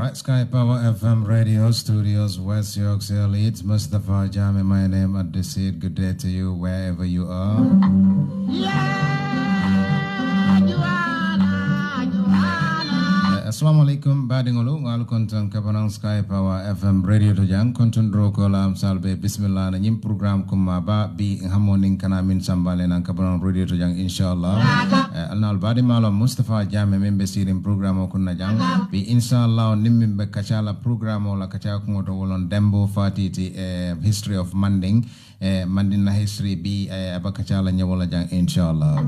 Right, Sky Power FM Radio Studios, West Yorkshire Leeds. Mustafa Jami, my name at the seat. Good day to you wherever you are. Assalamu alaikum, badingolu, ngal konton kabanang Sky Power FM Radio to jang, konton droko lam salbe, bismillah, na nyim program kumaba, bi hamoning kana min sambale nang kabanang radio to jang, inshallah. Alnal badi malo Mustafa Jame membe sirim program okunna jang, bi inshallah nimbe kachala program la kacha kungoto wolon dembo fatiti history of Manding, Manding na history bi abakachala nyawola jang, inshallah.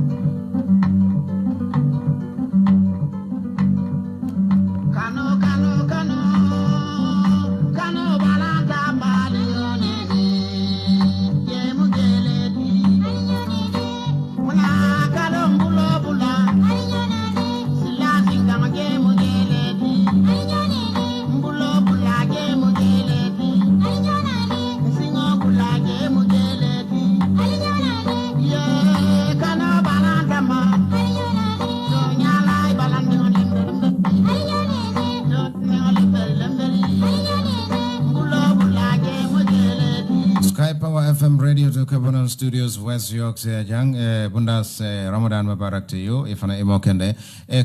FM Radio to Cabanon Studios, West Yorkshire, Jang, Bundas, Ramadan Mubarak to you, if an emokende.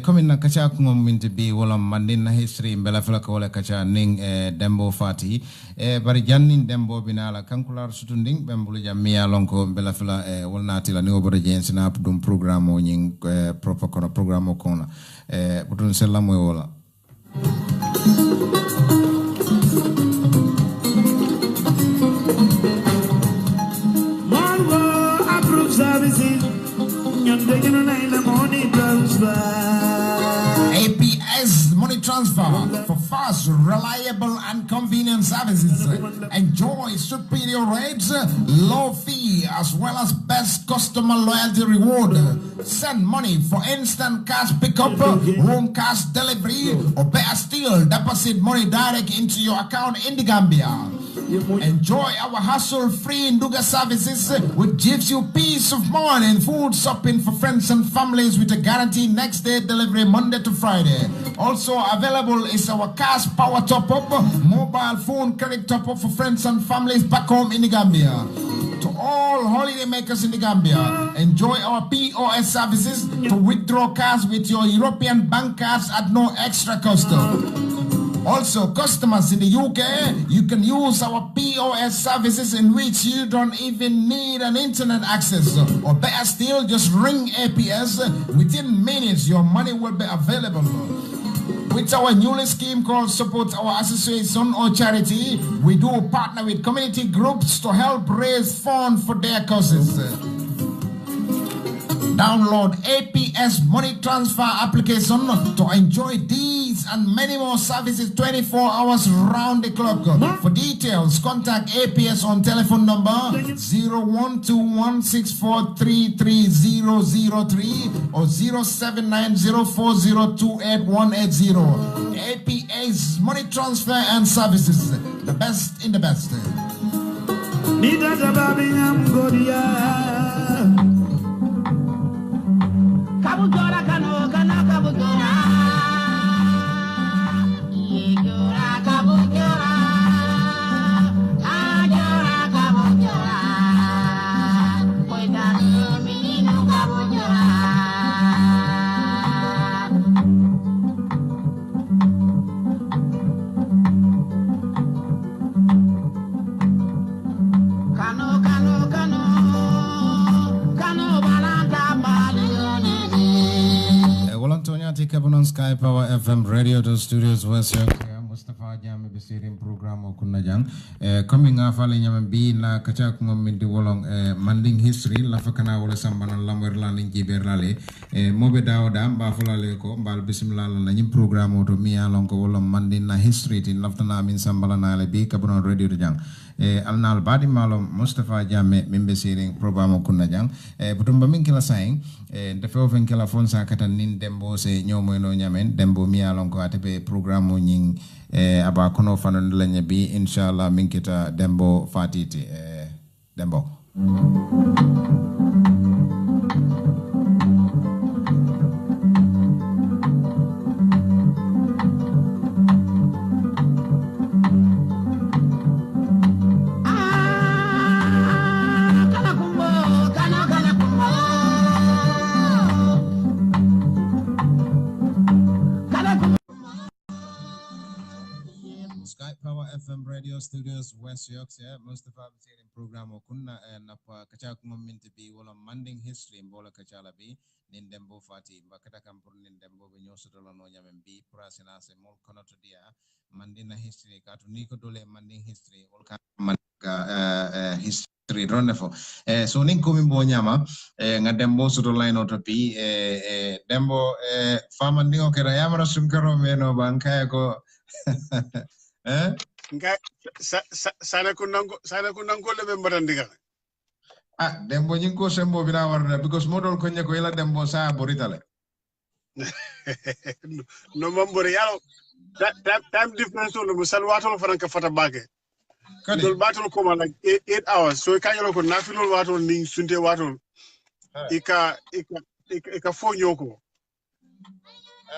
Coming na kacha kumominti bi wolam mandin na history mbelafila kawale kacha ning dembo fati. Bari jannin dembo binala kankular sutunding, bembulu jamia lonko mbelafila walnati la niyo bore jensi na apudum programo nying proper kona programo kona. Butun selamu wola. APS money transfer for fast, reliable and convenient services. Enjoy superior rates, low fee as well as best customer loyalty reward. Send money for instant cash pickup, home cash delivery, or better still, deposit money direct into your account in the Gambia. Enjoy our hassle-free Nduga services, which gives you peace of mind and food shopping for friends and families with a guaranteed next day delivery Monday to Friday. Also available is our cash power top-up, mobile phone credit top-up for friends and families back home in the Gambia. To all holiday makers in the Gambia, enjoy our POS services to withdraw cash with your European bank cards at no extra cost. Also, customers in the UK, you can use our POS services in which you don't even need an internet access. Or better still, just ring APS. Within minutes, your money will be available. With our newest scheme called Support Our Association or Charity, we do partner with community groups to help raise funds for their causes. Download APS money transfer application to enjoy these and many more services 24 hours round the clock. For details, contact APS on telephone number 0121643303 or 0790402880. APS money transfer and services, the best in the best. Kabujora kano kana kabujora yejora kabujora ajora kabujora koita menino kabujora kano kano kano kano balanta Cabanon Sky Power FM Radio to Studios West Yorkshire. Mustafa Jami bisirim program okunna jang. Coming after nyame bi na kachak ngomindi wolong Manding history la fakana wala sambana lamwer landing jiberlale mobe dawda mba fulale ko mbal bismillah la nyim program oto mi alon ko wolong Manding na history tin laftana min sambala na le bi Cabanon Radio to jang. Alnal badi malo Mustafa Jame mimbe siring program okunna jang. Butumba min kila saying defe ofen kila fonsa kata nin dembo se nyomo no nyamen dembo mi alon ko atepe program o nying aba kono fanon lanya bi inshallah min kita dembo fatiti dembo Power FM radio studios West Yorkshire Mustafa Bitirin program okunna napa kacha kumaminti bi wala Manding history mbola kachala bi nindembo fati bakata kampur nindembo be nyosotolo no nyamen bi prasina se mol kono to dia Mandina history katu niko dole Manding history wal ka history ronefo so nin komi mbo nyama ngadembo soto line auto bi dembo famandingo kera yamara sunkaro meno bankaya ko Nga sana kunango lebe mbarandiga. Dembo nyinko sembo bina warna because model konya ko ila dembo sa boritale. No mambore yalo time difference on musal watol franka fata bage. Dol battle koma like 8 hours. So kanyalo ko nafilo watol ning sunte watol. Ika fonyoko.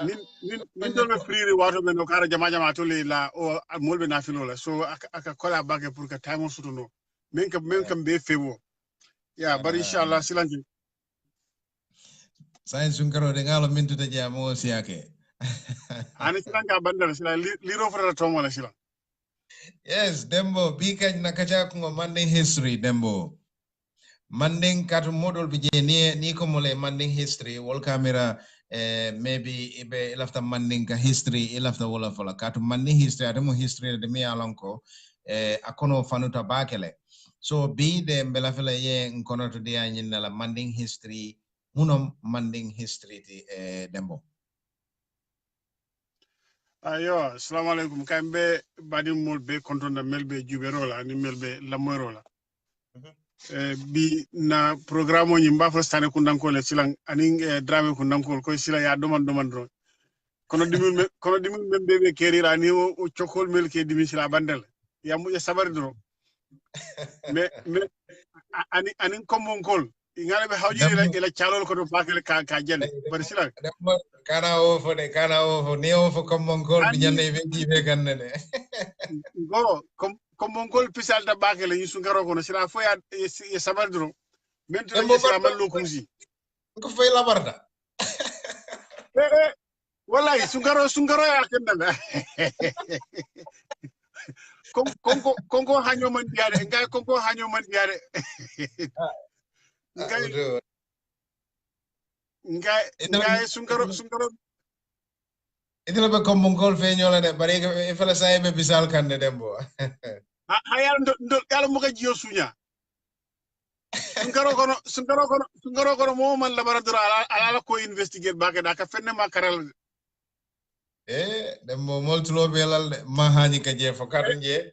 Min dol be free wato be no kara jama to le la o molbe na filo la so aka kola bage pour que time suto no men kam be febo ya bari inshallah silanji sain sunkaro de ngalo mintu de jamo siake ani silanga bandal sila liro fara to mo la sila yes dembo bika na kacha ko Manding history dembo Manding katu model bije ni ko mole Manding history wal camera maybe ibe ilafta Manding ka history ilafta wala fola katu Manding history ademo history de mi alonko akono fanuta bakele so be de mbela fela ye nkono to dia nyina la Manding history munom Manding history ti dembo ayo assalamu alaikum kambe badi mol be kontonda melbe juberola ni melbe lamorola bi na programme ni mbafo stane kundanko le silang aning drame kundanko ko sila ya doman ro kono dimin membe be kerira ni o chokol mel ke dimi sila bandel ya mu ya sabar dro me ani komon kol ngale be hawji la ila chalol ko do bakale ka jelle bar sila kana o fo ni o fo komon kol bi nyane be jibe ganne go comme gol pisal da bakale ni su ngaro kono sila fo ya sabar dro maintenant ya sila mallo kumsi ko fay la barda wallahi su ngaro ya kenna konko hanyo man diare ngay konko hanyo man diare ngay su ngaro itela be kom mongol fe nyola de bare e fala say be bisal kan de dembo hayal ndo yalla mo ka jiyo sunya sungaro kono mo man la baradura ala ko investigate bake da ka fenne makaral dembo moltulo be lal de ma hani ka je fo kadu je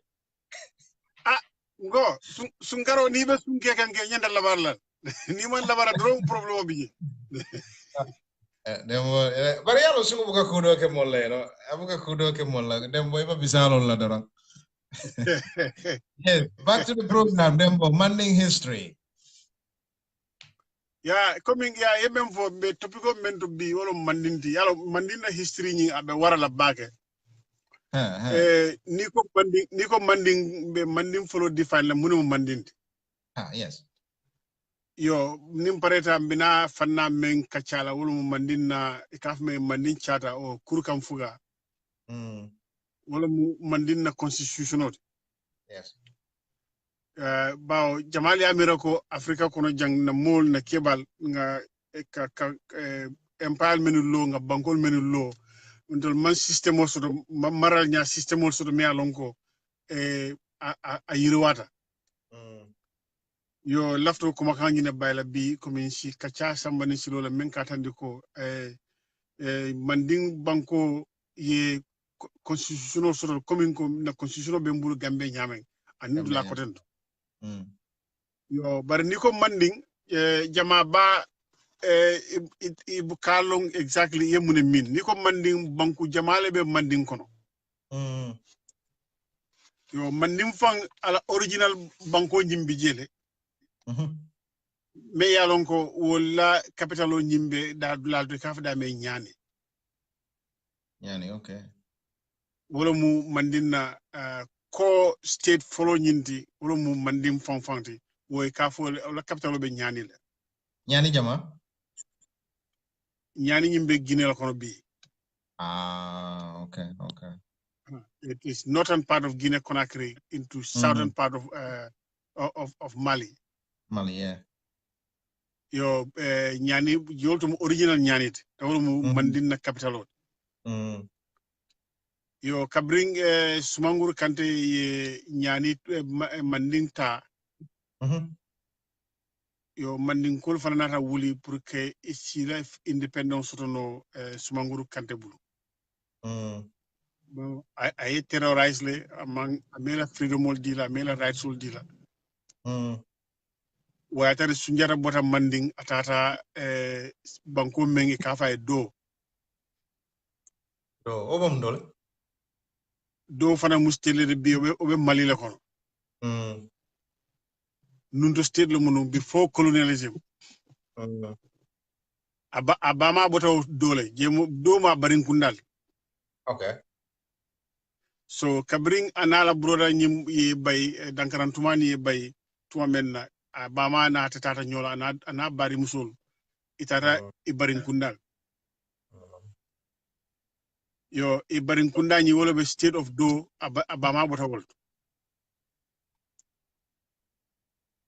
ngo sungaro ni be sunke kan ke nyanda la barla ni man la baradura problème bi dembo bare yalo sungu buka kudo ke molle no abuka kudo ke molla dembo iba bisalon la dara yes back to the program dembo Manding history ya coming ya yemem fo be topico men to bi wolo mandinti yalo mandina history ni abe wara la bake ni ko manding be manding follow define la munu mandinti yes yo nim pareta bina fanna men kachala wolo mandinna ikaf me mandin chata o kurkam fuga wolo mandinna constitutional yes bawo jamali amira ko afrika kono jang na mol na kebal nga empire menu lo nga bankol menu lo ndol man system o soto maral nya system o soto mi alonko a yirwata yo lafto ko makangi ne bayla bi comme si kacha sambani silo la men katandi ko Manding banko ye constitutional soto commune ko na constitutional be mbulu gambe nyamen anidu la potento yo bari ni ko Manding jama ba ibu kalong exactly yemune min ni ko Manding banku jamale be Manding kono yo Manding fang ala original banko jimbi jele me yalon ko wala capital o nyimbe da dulal do kafda me nyani okay wala mu Manding ko state follow nyinti wala mu Manding fanti woy ka fo la capital be nyani la nyani jama nyani nyimbe Guinée la kono bi okay It is northern part of Guinea Conakry into southern part of Mali. Mali, yeah. Yo nyani yoltum original nyanit tawol mu Manding na capital yo kabring Sumanguru Kante ye nyani Manding ta yo Manding kol fanata wuli pour que isila independence sotono Sumanguru Kante bulu bon ay terrorize le amela freedom ol dila amela rights ol dila wayatare sunjata bota Manding atata banko mengi kafa e do obam dole do fana mustele bi obe Mali la kono nunto state lo munu before colonialism abama bota dole jemo do ma barin kundal okay so kabring anala broda nyim ye bay dankarantumani ye bay tuma menna abama na tata nyola ana bari musul itara ibarin kundal yo ibarin kunda ni wolo be state of do abama bota wol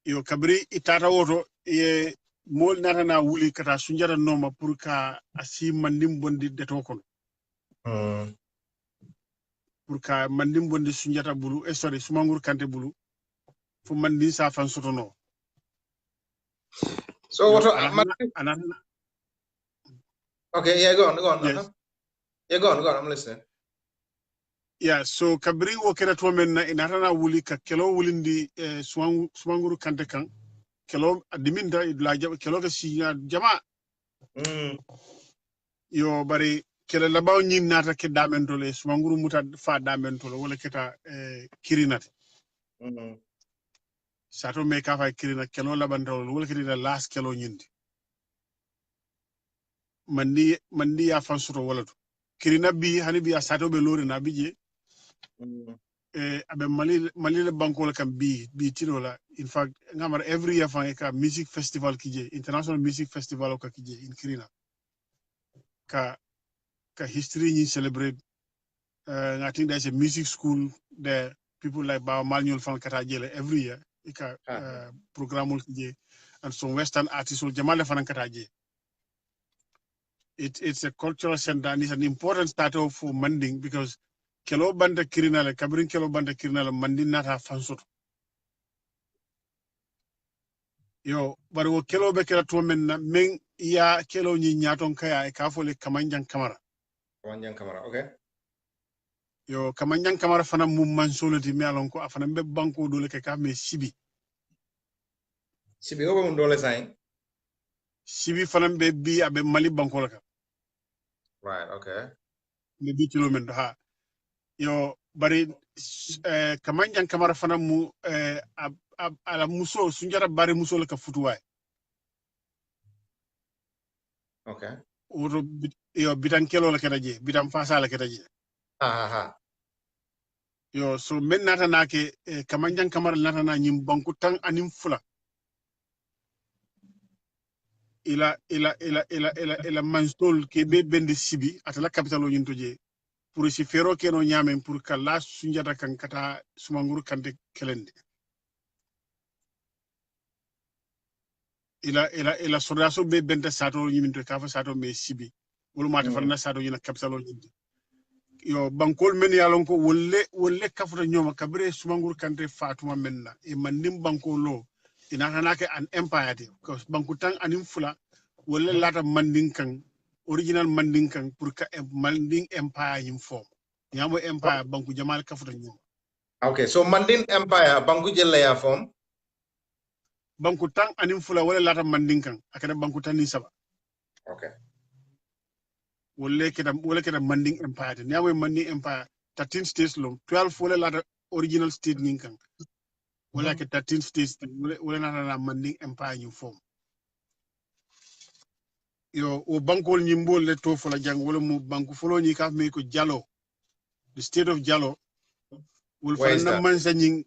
yo kabri itata woto ye mol nata na wuli kata sunjara noma pour ka asi Mandim bondi deto kon pour ka Mandim bondi sunjata bulu sorry Sumanguru Kante bulu fu Manding sa fan sotono so what okay, yeah, go on. Yes. Yeah, go on, I'm listening. Yeah, so kabri wo kera to men na inata na wuli ka kelo wulindi Sumanguru Kante kan kelo adiminda la kelo ka sinya jama yo bari kele labaw nyin nata ke damentole Sumanguru muta fa damentole wala keta kirinat sato me ka fa kirina kelo labantole wala keta last kelo nyindi mandi ya fansuto wala to kirina bi hani bi sato be lori na bije abe Mali le banko kam bi tinola in fact ngamar every year fa ka music festival kije international music festival ka kije in kirina ka history ni celebrate I think there's a music school there people like Bawa Malnyol fan kata jele every year ika programul kije and some western artists will jamale fan kata je it's a cultural center and it's an important starter for Manding because kelo banda kirinala kabrin kelo banda kirinala Manding nata fansot yo bari wo kelo be kela to men na men ya kelo ni nyaton kaya e kafole kamanjan kamara Okay. Yo kamanjan kamara fana mum mansolati mi alon ko afana be banko dole ke ka me sibi obam dole sain sibi fana be bi abe Mali banko la ka right, okay. me bi kilo men ha yo bari kamanjan kamara fana mu ala muso sunjara bari muso la ka futuway okay woto yo bitan kelo la keta je bitan fasa la keta je yo so men nata nake kamanjan kamara nata na nyim banku tan anim fula ila mansol ke be bende sibi atala capital o nyinto je pour si fero keno nyamen pour kala sunjata kan kata Sumanguru Kante kelende ila sodaso be bende sato nyiminto kafa sato me sibi wolu mata farna sato yina capital o nyinto yo bankol men yalon ko wolle kafuta nyoma kabre Sumanguru Kante fatuma menna e mandim banko lo ina hanake an empire de because banku tan anim fula wolle lata Manding kan original Manding kan pour ka Manding empire yim form nyamo empire banku jamal kafuta nyoma okay, so Manding empire banku jelle ya form banku tan anim fula wolle lata Manding kan akada banku tan ni saba okay wolle keda Manding empire de nyamo Manding empire 13 states long 12 wolle lata original state nin kan wala ke 13 states wala na Manding empire yim form yo o bankol nyimbol le to fola jang wala mu banku folo ni ka me ko Jallo the state of Jallo wol fa na man sa nyin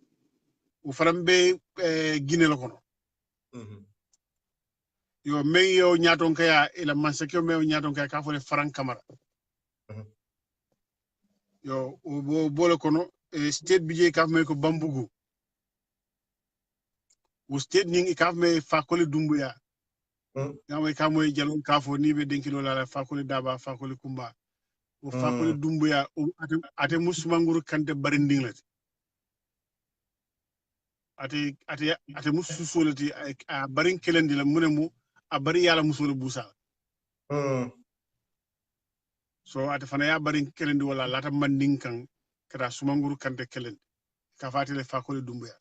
o faram be Guinée la kono yo men yo nyaton kaya ila man sa ko me nyaton kaya ka fole Frank Camara yo o bolo kono state bije kaf me ko bambugu o state ning kaf me fakole dumbuya ngam ka moy jalon kafo ni be denkilo la fakole daba fakole kumba o fakole dumbuya o ate musmanguru kante barinding la ate mususolati a barin kelendi la munemu a bari yala musolo busa so ate fana ya barin kelendi wala lata manding kan kata sumanguru kante kelendi ka fatile fakole dumbuya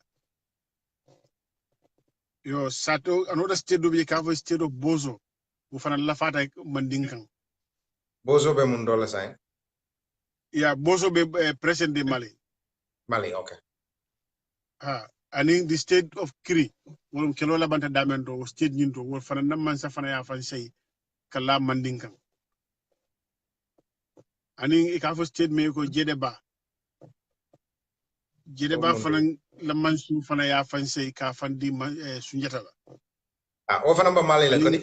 yo sato another state do be ka fo state of bozo o fana la fata manding kan bozo be mun dola sai ya bozo be president de Mali okay ani the state of Kiri wolum kelo la banta damen do state nyinto wol fana namman sa fana ya fan sey kala manding kan ani ka fo state me ko jedeba fana la mansu fana ya fan sey ka fan di sunjata la o fana ba Mali la ko di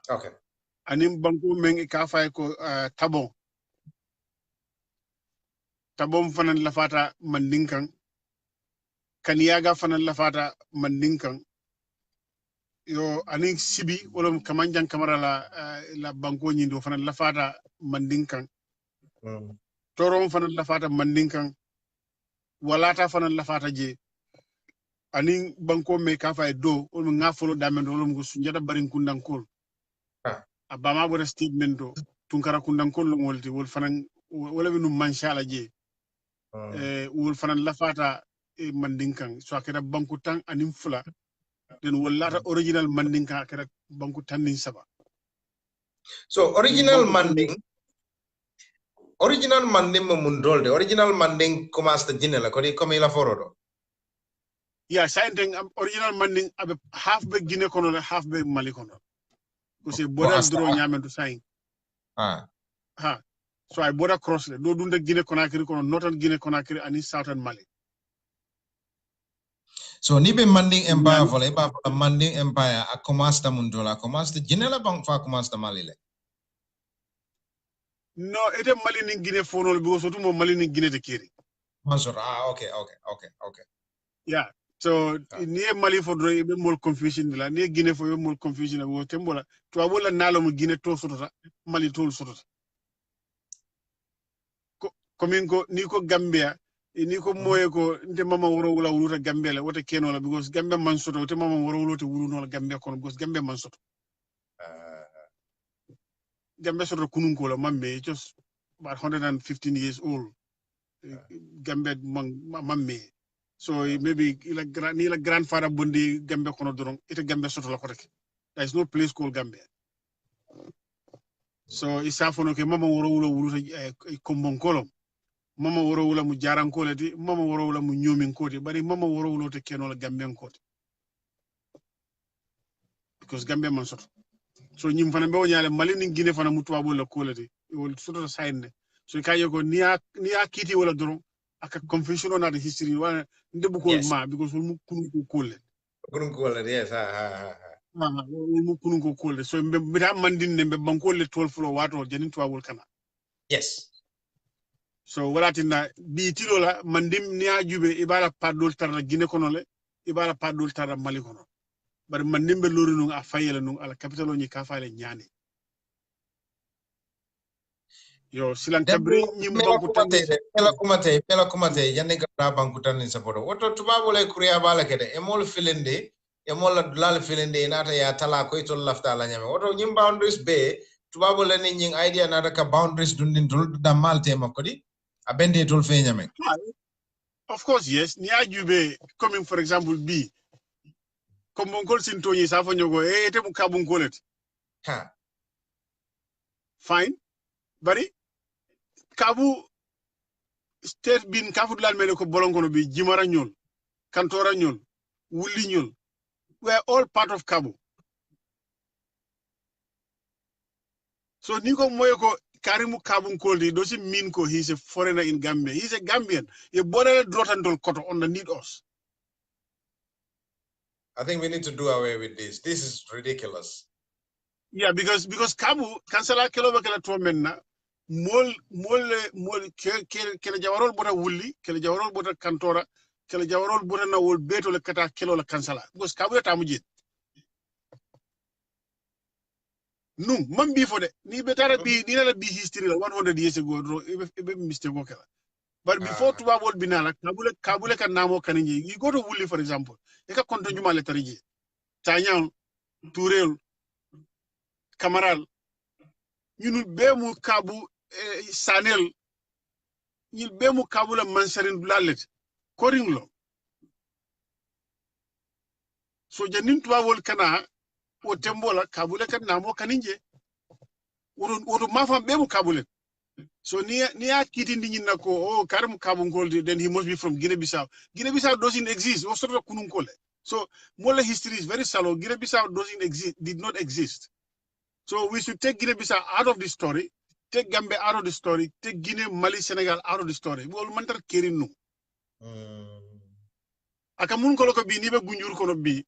okay ani banko men ka fay ko tabom fana la fata manding kan kaniyaga fana la fata manding kan yo ani sibi wala kamanjan kamara la banko nyindo fana la fata manding kan torom fana la fata manding kan walata fana la fata je ani banko me ka fay do wala nga folo damen wala ngo sunjata barin kundankol abama bo statement do tunkara kundankol lo wolti wol fana wala binu manshala je wol fana la fata manding kan so akeda banko tan anim fula den wallata original manding ka akeda banko tannin saba so original manding mo mun dolde original manding commence to jinela ko di comme la forodo ya sainteng original manding abe half be Guinea kono la half be Mali kono ko se border dro nyamen to sain so I border cross le do dunde Guinea Conakry kono northern Guinea Conakry ani southern Mali so ni be Manding Empire vola ba Manding Empire a commence ta mun dola commence to jinela bang fa commence ta Mali le no ete Mali ni Guinea fonol bi so tumo Mali ni Guinea de kiri Mansur okay yeah so ni Mali for do be more confusion la ni Guinea for be more confusion la wo tembola to wala nalo mo Guinea to sotota Mali to sotota komin ko ni ko Gambia ni ko moye ko nte mama woro wala wuluta Gambia la wote keno la because Gambia man soto te mama woro wulote wulu no la Gambia kono because Gambia man soto Gambia soto kunun ko la mamme just about 115 years old Gambia mamme so maybe ni la grandfather bondi Gambia kono doron ite Gambia soto la ko rek there is no place called Gambia so isafono ke mama woro wulo wuluta kombon kolom mama woro wula mu jarankole di mama woro wula mu nyomin koti bari mama woro wulo te keno la Gambian koti because Gambia man soto so nyim fana be wonyale Mali ni Guinea fana mutu abo la kolati wol soto sayne so kayo ko niya kiti wala doron aka confusion on the history wala ndebu ko ma because mu kunu ko kolle yes mu kunu ko kolle so be ta mandin ne be bankole 12 flo wato janin to wol kana yes so walatina bi tilo la mandim ni ajube ibala padol tarla Guinea kono le ibala padol tarla Mali kono bar mandim be lori no a fayela no ala capital ni ka fayele nyane yo silan kabri nyim banku tande pela kumate yanne ga banku tan sapodo woto tubabo le kuriya bala kede e mol filende e mol dulal filende nata ya tala ko to lafta la nyame woto nyim boundaries be tubabo le ni nying idea nata ka boundaries dundin dul da malte makodi abende tol fe nyame of course yes ni ajube coming for example b comme mon kol sin toni sa fa nyogo te mu kabun kolet fine bari kabu state bin kafu dal mele ko bolongono bi jimara nyol kantora nyol wuli nyol we are all part of Kabu so niko moyo ko Karimu Kabun Koldi doesn't mean ko he's a foreigner in Gambia. He's a Gambian. You border Drotandol Koto underneath us. I think we need to do away with this. This is ridiculous. Yeah, because Kabu, Kansala Kelova Kela Tomenna, mol kele jawarol bota wulli kele jawarol bota kantora kele jawarol bota na wol beto le kata kelo la kansala because kabule tamuji num man bi fo de ni betara bi ni la bi history la 100 years ago be mistake ko kala but before tuba bol binala kabule kan namo kaniji you go to wulli for example e ka konto nyuma le tariji tanyan turel kamaral ñunu be mu kabu sanel ñil be mu kabula mansarin dulalet koringlo so janin tuba wol kana o tembola kabule kan namo kaninje wodo mafam be mu kabule so ni kiti ndi nyina ko oh karam kabun gold then he must be from Guinea-Bissau. Guinea-Bissau doesn't exist o sort of kunun kole so mola history is very shallow. Guinea-Bissau doesn't exist, did not exist. So we should take Guinea-Bissau out of the story, take Gambia out of the story, take Guinea, Mali, Senegal out of the story. We will mantar kerinu. Akamun koloko bi nibe gunjur kono bi.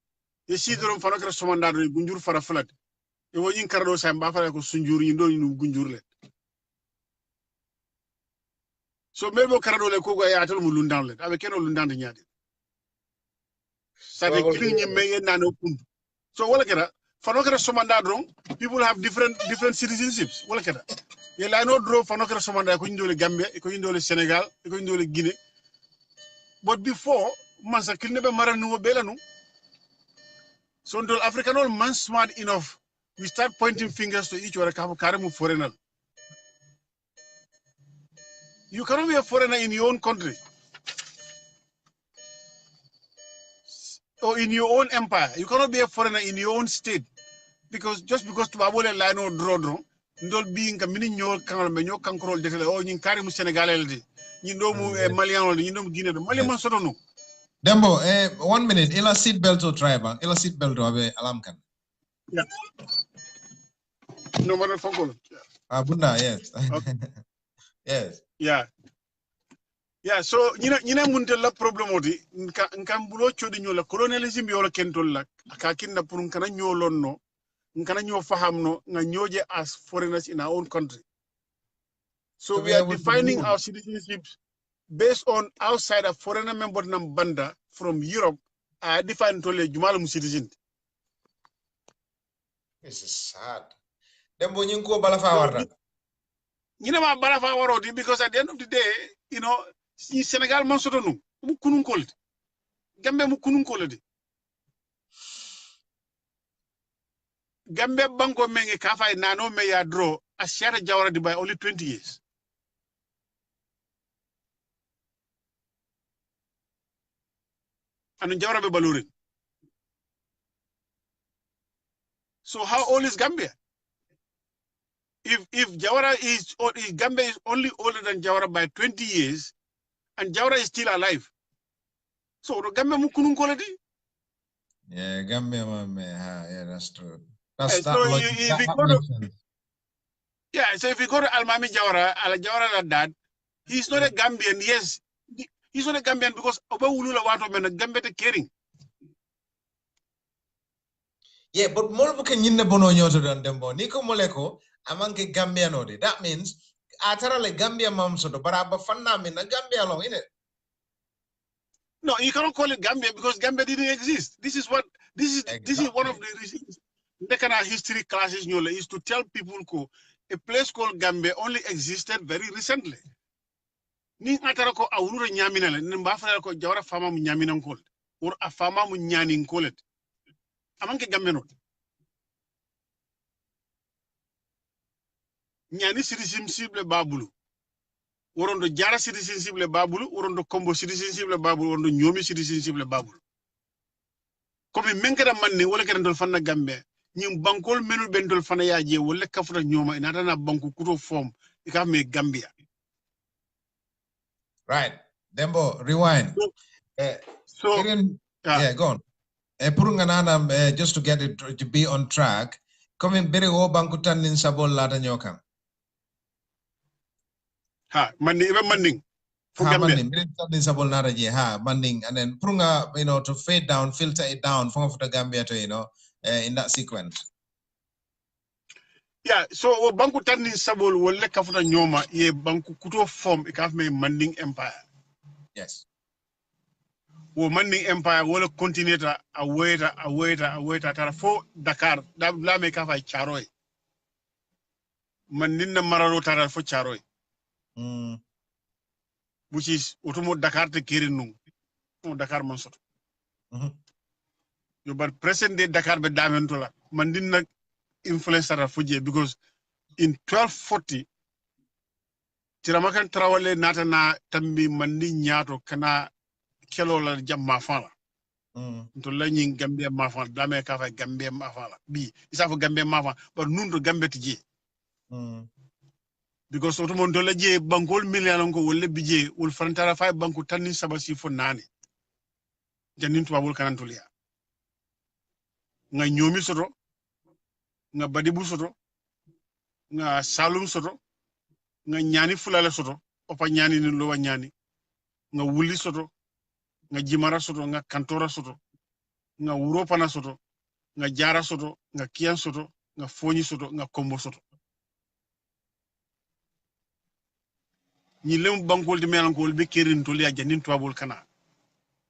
Ye sidoro fanokra somandado gunjur fara flat. E wo yin karado sa mba fara ko sunjur yindo ñu gunjur le. So mebo karado le ko go ya atal mu lundan le. Abe keno lundan de nyaade. Sa de kilin ñi meye nano kun. So wala kera fanokra somandado people have different citizenships. Wala kera. Ye la no draw fanokra somandado ko ñindole Gambia, ko ñindole Senegal, ko ñindole Guinea. But before mansa kilnebe maranu belanu. So until African all man smart enough, we start pointing fingers to each other. Karimu foreigner. You cannot be a foreigner in your own country or in your own empire. You cannot be a foreigner in your own state because just because to abole lino draw ndol being a mini nyol kangal me nyol kankol detele o nyin Karimu Senegalais di nyindo mu Malian di nyindo mu Guinea do Mali man soto no. Dembo, 1 minute. Ila seat belt to tribe. Ila seat belt to abe alam kan. Yeah. No matter for Bunda, yes. Okay. Yes. Yeah. Yeah, so ñina muntel la problème odi nkam bulo chodi ñola colonialism yola kentol la akakin na pour kana ñolonno nkana ño fahamno nga ñoje as foreigners in our own country. So we are defining our citizenships based on outside a foreigner member nam banda from Europe defined to le jumal mu citizen. This is sad. Dembo ñinko bala fa warta. Ñina ma bala fa waroti because at the end of the day, you know, si Senegal man soto no mu kunun kolde. Gambe mu kunun kolde. Gambe banko menge kafa nano me ya draw as Shara Jawara di by only 20 years. And Jawara be balurin. So how old is Gambia? If Jawara is Gambia is only older than Jawara by 20 years, and Jawara is still alive. So Gambia mu kunun koledi? Yeah, Gambia yeah, that's true. So if you go to Almami Jawara, Jawara dad, he's not a Gambian. Yes, he's not a Gambian because Oba Ulula Wato men Gambia te caring. Yeah, but more can you bono nyoto dan dembo. Niko moleko amanke Gambia nodi. That means atara le Gambia mam soto baraba fanna min Gambia long in it. No, you cannot call it Gambia because Gambia didn't exist. This is one of the reasons. The history classes is to tell people a place called Gambia only existed very recently. Ni atara ko awuru nyamina le mbafara ko Jawara fama mu nyamina ko or a fama mu nyani ko le. Amanke Gambia no. Nyani citizenship le babulu. Worondo Jara citizenship le babulu, worondo Kombo citizenship le babulu, worondo Nyomi citizenship le babulu. Comme menkera manne wala kera ndol fanna Gambia. Ñim bankol menul bendol fana yaaje wala kafuta ñoma inata na banku kuto form ikame Gambia. Right. Dembo, rewind. Yeah, go on. Just to get it to be on track, coming very o banku tanin sabol lata nyokan. Manding. Manding, sabol nara je Manding, and then prunga, to fade down, filter it down from the Gambia to in that sequence. Yeah, so o banku tanni sabol wolle kafuta nyoma ye banku kuto form e kaf me Manding Empire. Yes. Wo Manding Empire wala continuer a weta tara fo Dakar la me kafa charoy. Manding na mararo tara fo charoy. Which is otomo Dakar te kiri nung. Dakar man soto. Yo bar present day Dakar be damentola. Manding na influence tara fuje because in 1240 Tiramakan Trawale nata na tambi Manding nyato kana kelo la jamma fala to lañi Gambia ma fala dame ka fa Gambia ma fala bi isa fo Gambia ma fala but nun to Gambia tije because to mon to la je bankol million ko wolle bije wol fantara fa banku tanni sabasi fo nani janin to babul kanan to liya nga nyomi soto nga badibu soto nga salum soto nga nyani fulala soto opa nyani ni lo wa nyani nga wuli soto nga jimara soto nga kantora soto nga Europana soto nga jara soto nga kian soto nga foni soto nga kombo soto ñi lem bankol di melankol be kerin to liya janin to abul kana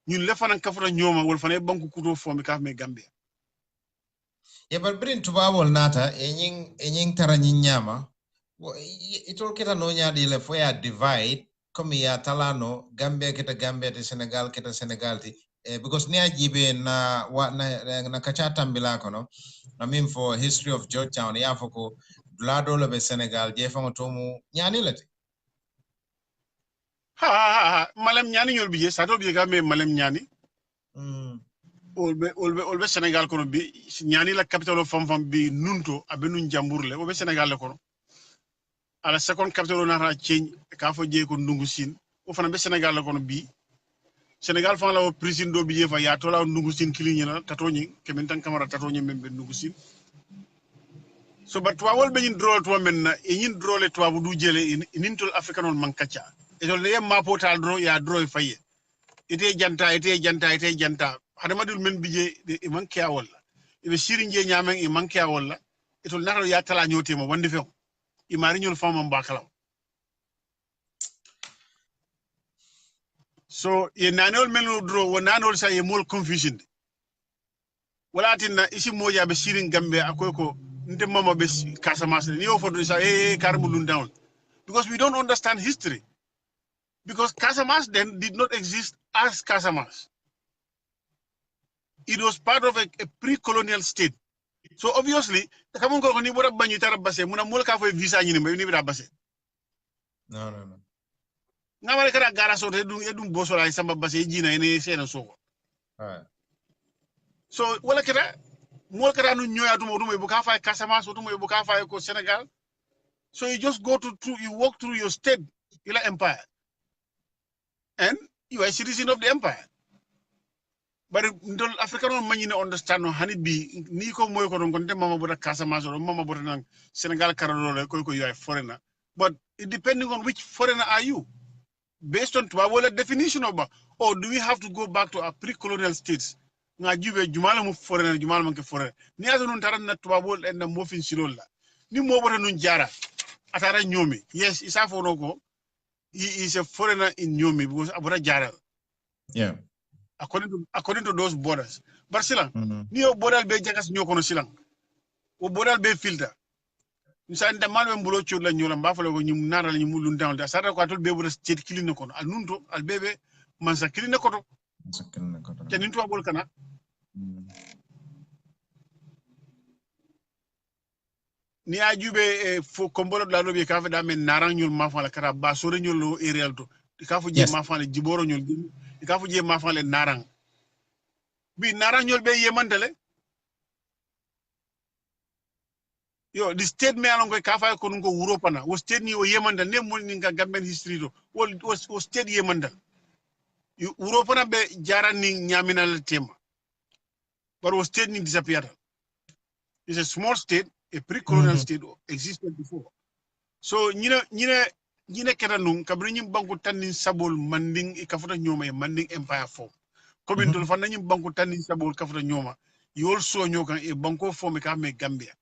ñun le fanan kafura ñoma wol fanan banku kuto fomi kaf me Gambia ya bar birin tubabol nata enyin tara nyin nyama itol kita no nyaadi le foya divide comme ya talano Gambia kita Gambia te Senegal kita Senegal ti because ne ajibe na kacha tambila kono na min for history of Georgetown ya foko blado le be Senegal je fa tomu nyani lati ha malam ñani ñol bi je sato bi ga me malam ñani olbe Senegal kono bi ñani la capital of fam bi nunto abenu jambourle olbe Senegal le kono ala second capital na ra change ka fo je ko ndungu sin o fana be Senegal le kono bi Senegal fa la o president do bi je fa ya to la ndungu sin kiliñi la tatoni kemen tan camara tatoni membe ndungu sin so but wa wol be ñin drol to men na e ñin drole to bu du jele inintol africanon man kacha e to le ma potal dro ya dro faye ite janta hadama dul men bije e man kiya wala e be siri nje nyamen e man kiya wala e to nakalo ya tala nyote mo wande fe e mari ñol fama mbakala so ye nanol men dro wo nanol sa ye mol confusion wala tinna isi moja be siri Gambe akoy ko nte mama be Casamance ni o fodo sa karmulun down because we don't understand history. Because Casamance then did not exist as Casamance. It was part of a pre-colonial state. So obviously, the Cameroon ni bora banyu tara base muna mulka fo visa nyini mbe ni bira base. No. Nga wale kara gara so edum boso la samba base jina ene sena so. So wala kara mulka nu nyoya dum dum e buka fa Casamance dum e buka fa ko Senegal. So you just go you walk through your state ila empire. And you are a citizen of the empire. But ndol African on many understand no hani bi ni ko moy ko don konte mama bota Casamance or mama bota nang Senegal karolo ko you are a foreigner. But it depending on which foreigner are you? Based on Twabola definition of or do we have to go back to our pre-colonial states? Nga jube jumala mu foreigner jumala manke foreigner. Ni azo nun taran na Twabol and na mofin silola. Ni mo bota nun jara atara nyomi. Yes, isa for no go. He is a foreigner in Nyomi because Abura Jara. Yeah. According to those borders. But silang, niyo border be jagas nyo kono silang. O border be filter. Nsa nda malwe mbulo chula nyola mbafale ko nyum nara la nyum lundan da sara ko atol be bura state kilin kono al nunto al bebe mansa kilin koto. Tenin to abol kana. Ni ajube fo kombolo la lobi ka fa da men narang nyul mafala kara ba sore nyul aerial to ka fu je mafala jiboro nyul ka fu je mafala narang bi narang nyul be yemandale yo the state me alon ko ka fa ko ngo Europana wo state ni o yemandal ne mo ni nga gamben history do wo state yemandal Europana be jarani nyaminal tema but wo state ni disappeared. It's a small state. A pre-colonial state existed before. So, nyine kera nung kabri nyim banku tanin sabol Manding ikafuta nyoma Manding Empire form. Komin tol fanda nyim banku tanin sabol kafuta nyoma. You also nyoka e banko form ka me Gambia.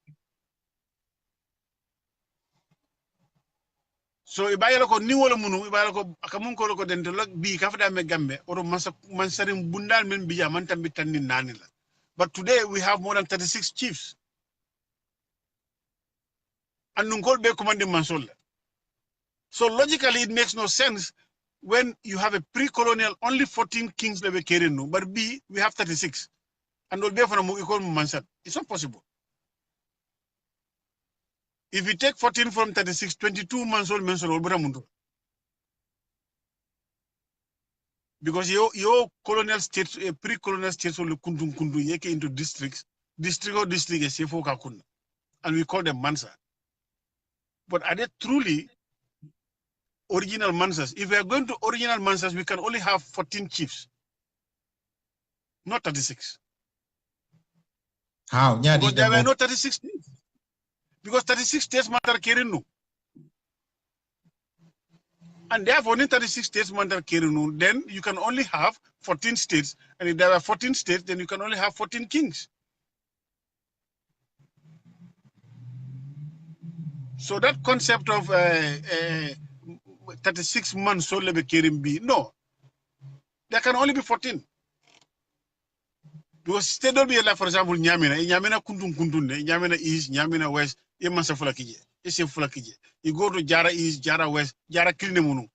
So ibayala ko ni wala munu ibayala ko akamun ko ko den lok bi ka fada me gambe oro man sarim bundal men bija man tambi tanni nanila. But today we have more than 36 chiefs. And Nungol be commanding Mansol. So logically it makes no sense when you have a pre-colonial only 14 kings that were carrying, but B we have 36. And we'll be for a Mansat. It's not possible. If we take 14 from 36, 22 Mansol will be Ramundo. Because your colonial states, pre-colonial states will kundu yeke into districts, district or district is and we call them Mansa. But are they truly original Mansas? If we are going to original Mansas, we can only have 14 chiefs, not 36. How? Because there were no 36 states. Because 36 states matter Kirinu. And therefore, only 36 states matter Kirinu. Then you can only have 14 states. And if there were 14 states, then you can only have 14 kings. So that concept of 36 months so lebe kerim be no. There can only be 14. Because state don't be like, for example, Nyamina kundun, Nyamina East, Nyamina West, Yemansa Fulakije, Ese Fulakije. You go to Jara East, Jara West, Jara Klinemunu,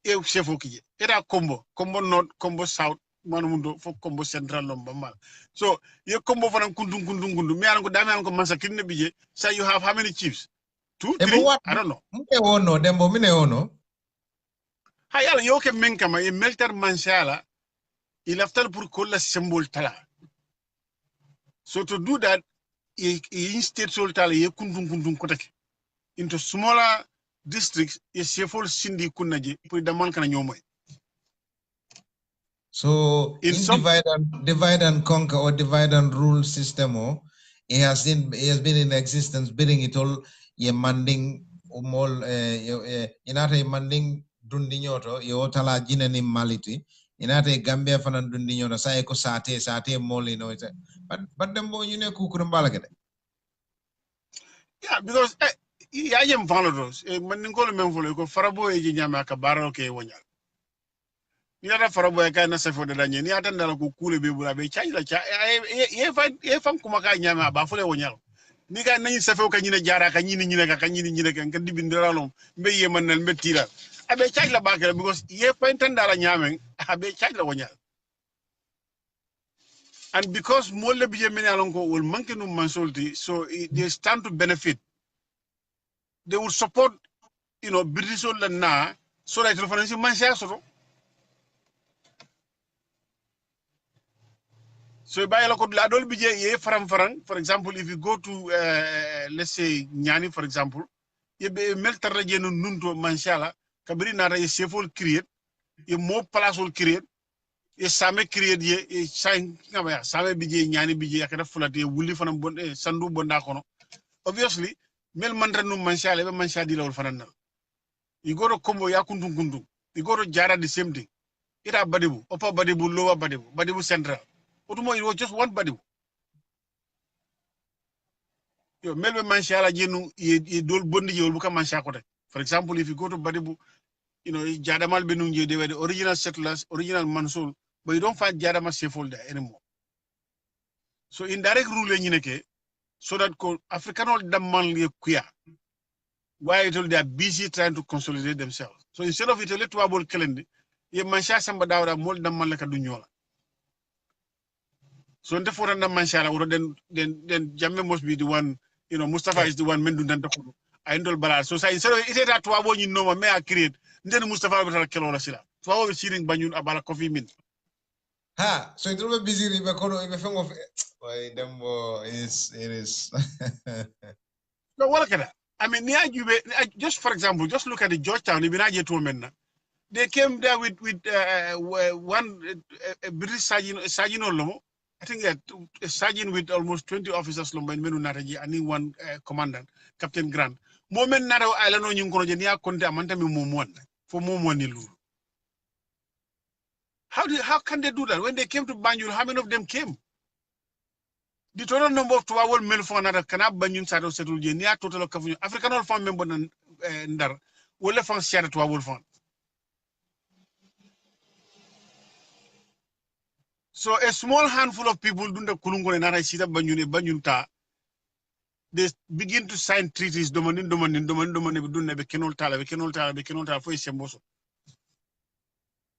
Shefokije. Era combo North, combo South, Manumundo for combo Central Lombamal. So you combo for kundun, me ango dame ango Mansa Klinebije. So you have how many chiefs? 2, 3? I don't know. Dembo mine ono. Hayal yoke menkama e melter manshala il after pour colla symbol tala. So to do that, instead sol tala ye kundun kotake into smaller districts ye sefol sindi kunaje pour daman kana nyomoy. So in divide and conquer or divide and rule system, it has been in existence, bidding it all ye Manding umol inate Manding dundinyoto ye otala jinani maliti inate Gambia fanan dundinyoto sa eko sate moli no but dembo yune kukurumbala kede. Yeah, because I am followers. Mandingolo memfolo ko farabo e nyama ka baro ke wonyal. Ni ata farabo e ka na sefo de danye ni ata ndala ko kule be bula be change la cha e fam kuma ka nyama ba fole wonyal. Ni ga nañu safew ka ñine jaara ka ñini ka dibindira lom be yemanal be tira abe chaaj la bakere because ye pentanda la ñamen abe chaaj la woñal and because mo le biye menalon ko wol manke no mansolti so they stand to benefit, they will support British la na so that the financial man share so by la ko la dol biye ye faram for example if you go to let's say Nyani for example ye be meltar la jenu nunto manshala kabiri nata ye sefol create ye mo place ol create ye same create ye sang ngaba same biye Nyani biye akata fulati ye wuli fanam bon sandu bonda kono obviously mel mandra num manshala be mansha di lawol fananal you go to Kombo ya kundu you go to Jara the same thing ita badibu upper badibu lower badibu central. It was just one body. Melbe manshala jenu ye dol bondi ye buka mansha kote. For example, if you go to Badibu, Jadamal Benunje, they were the original settlers, original Mansul, but you don't find Jadama Sefol there anymore. So indirect rule in so that African old Damal ye queer. Why they are busy trying to consolidate themselves. So instead of it a little able kelendi, ye mansha sambadawra mold Damal like a dunyola. So therefore, then Jamme must be the one, Mustafa is the one mendun dan takulu. I indol bala. So instead of it that wabo you know me I create, then Mustafa will tell kelola sila. So I was sitting banyun abala coffee min. Ha, so it will be busy if of why dembo it is. So what can I mean, just for example, just look at the Georgetown, they came there with one British sergeant Olomo. I think that a sergeant with almost 20 officers and one commandant, Captain Grant. Moment naro island on yung kono jenia konte amanta mi momon for momon ni lulu. How can they do that? When they came to Banjul, how many of them came? The total number of Tuawol male for another canab Banjul Sato settled jenia total of African all farm member ndar wala fan siata to wol fan. So a small handful of people dunda kulungo na sita banyunta they begin to sign treaties domandin dunne be kenol tala fo semboso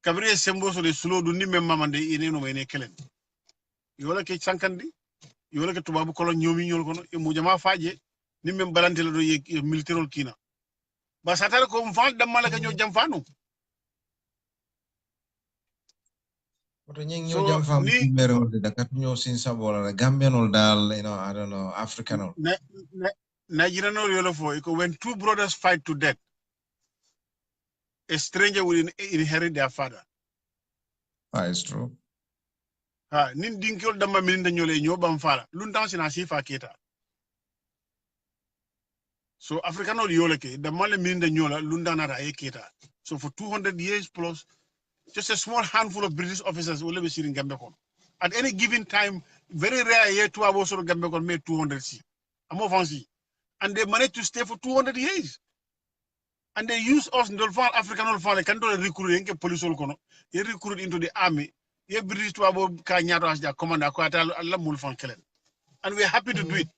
kabriye semboso de sulo du ni memma mande ine no ene kelen yola ke sankandi yola ke tubabu kolo nyomi nyol kono e mujama faaje ni mem balantela do ye militaire kina ba satale ko mfal damala ka nyo jam fanu Oto nying so ñoo jam fam ni mero de dakat ñoo sin sabola la Gambianol dal you know I don't know Africanol. Nigerian yola fo when two brothers fight to death a stranger will inherit their father. It's true. Nin dinkol dama mininda nyole nyobam fala luntan sina sifa keta. So Africanol yoleke the male mininda nyola lundana ra keta. So for 200 years plus just a small handful of British officers will be sitting in Gambia. At any given time, very rare year to have also Gambia made 200 C. I'm fancy. And they managed to stay for 200 years. And they use us in the African fall, can do recruit police they recruit into the army. They British to about Kanyato as their commander, Allah Mulfan Kellen. And we're happy to do it.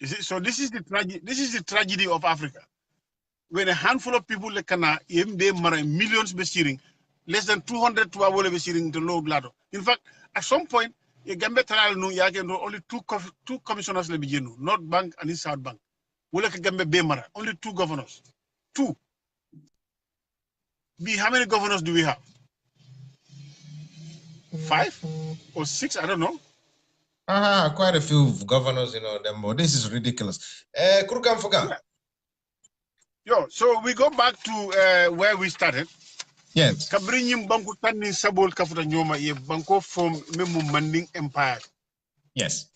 You see, so this is the tragedy of Africa. When a handful of people like Kana, millions be steering, less than 200 to our be steering the low ladder. In fact, at some point, a Gambia trial no only two commissioners le begin, North Bank and South Bank. We like a Gambia Bemara, only 2 governors. 2. How many governors do we have? 5 or 6? I don't know. Quite a few governors, you know them. This is ridiculous. Kurukam Fuga. Yo, so we go back to where we started. Yes. Kabrinyim banku tani sabol kafuta nyoma ye banko from memu Manding Empire. Yes.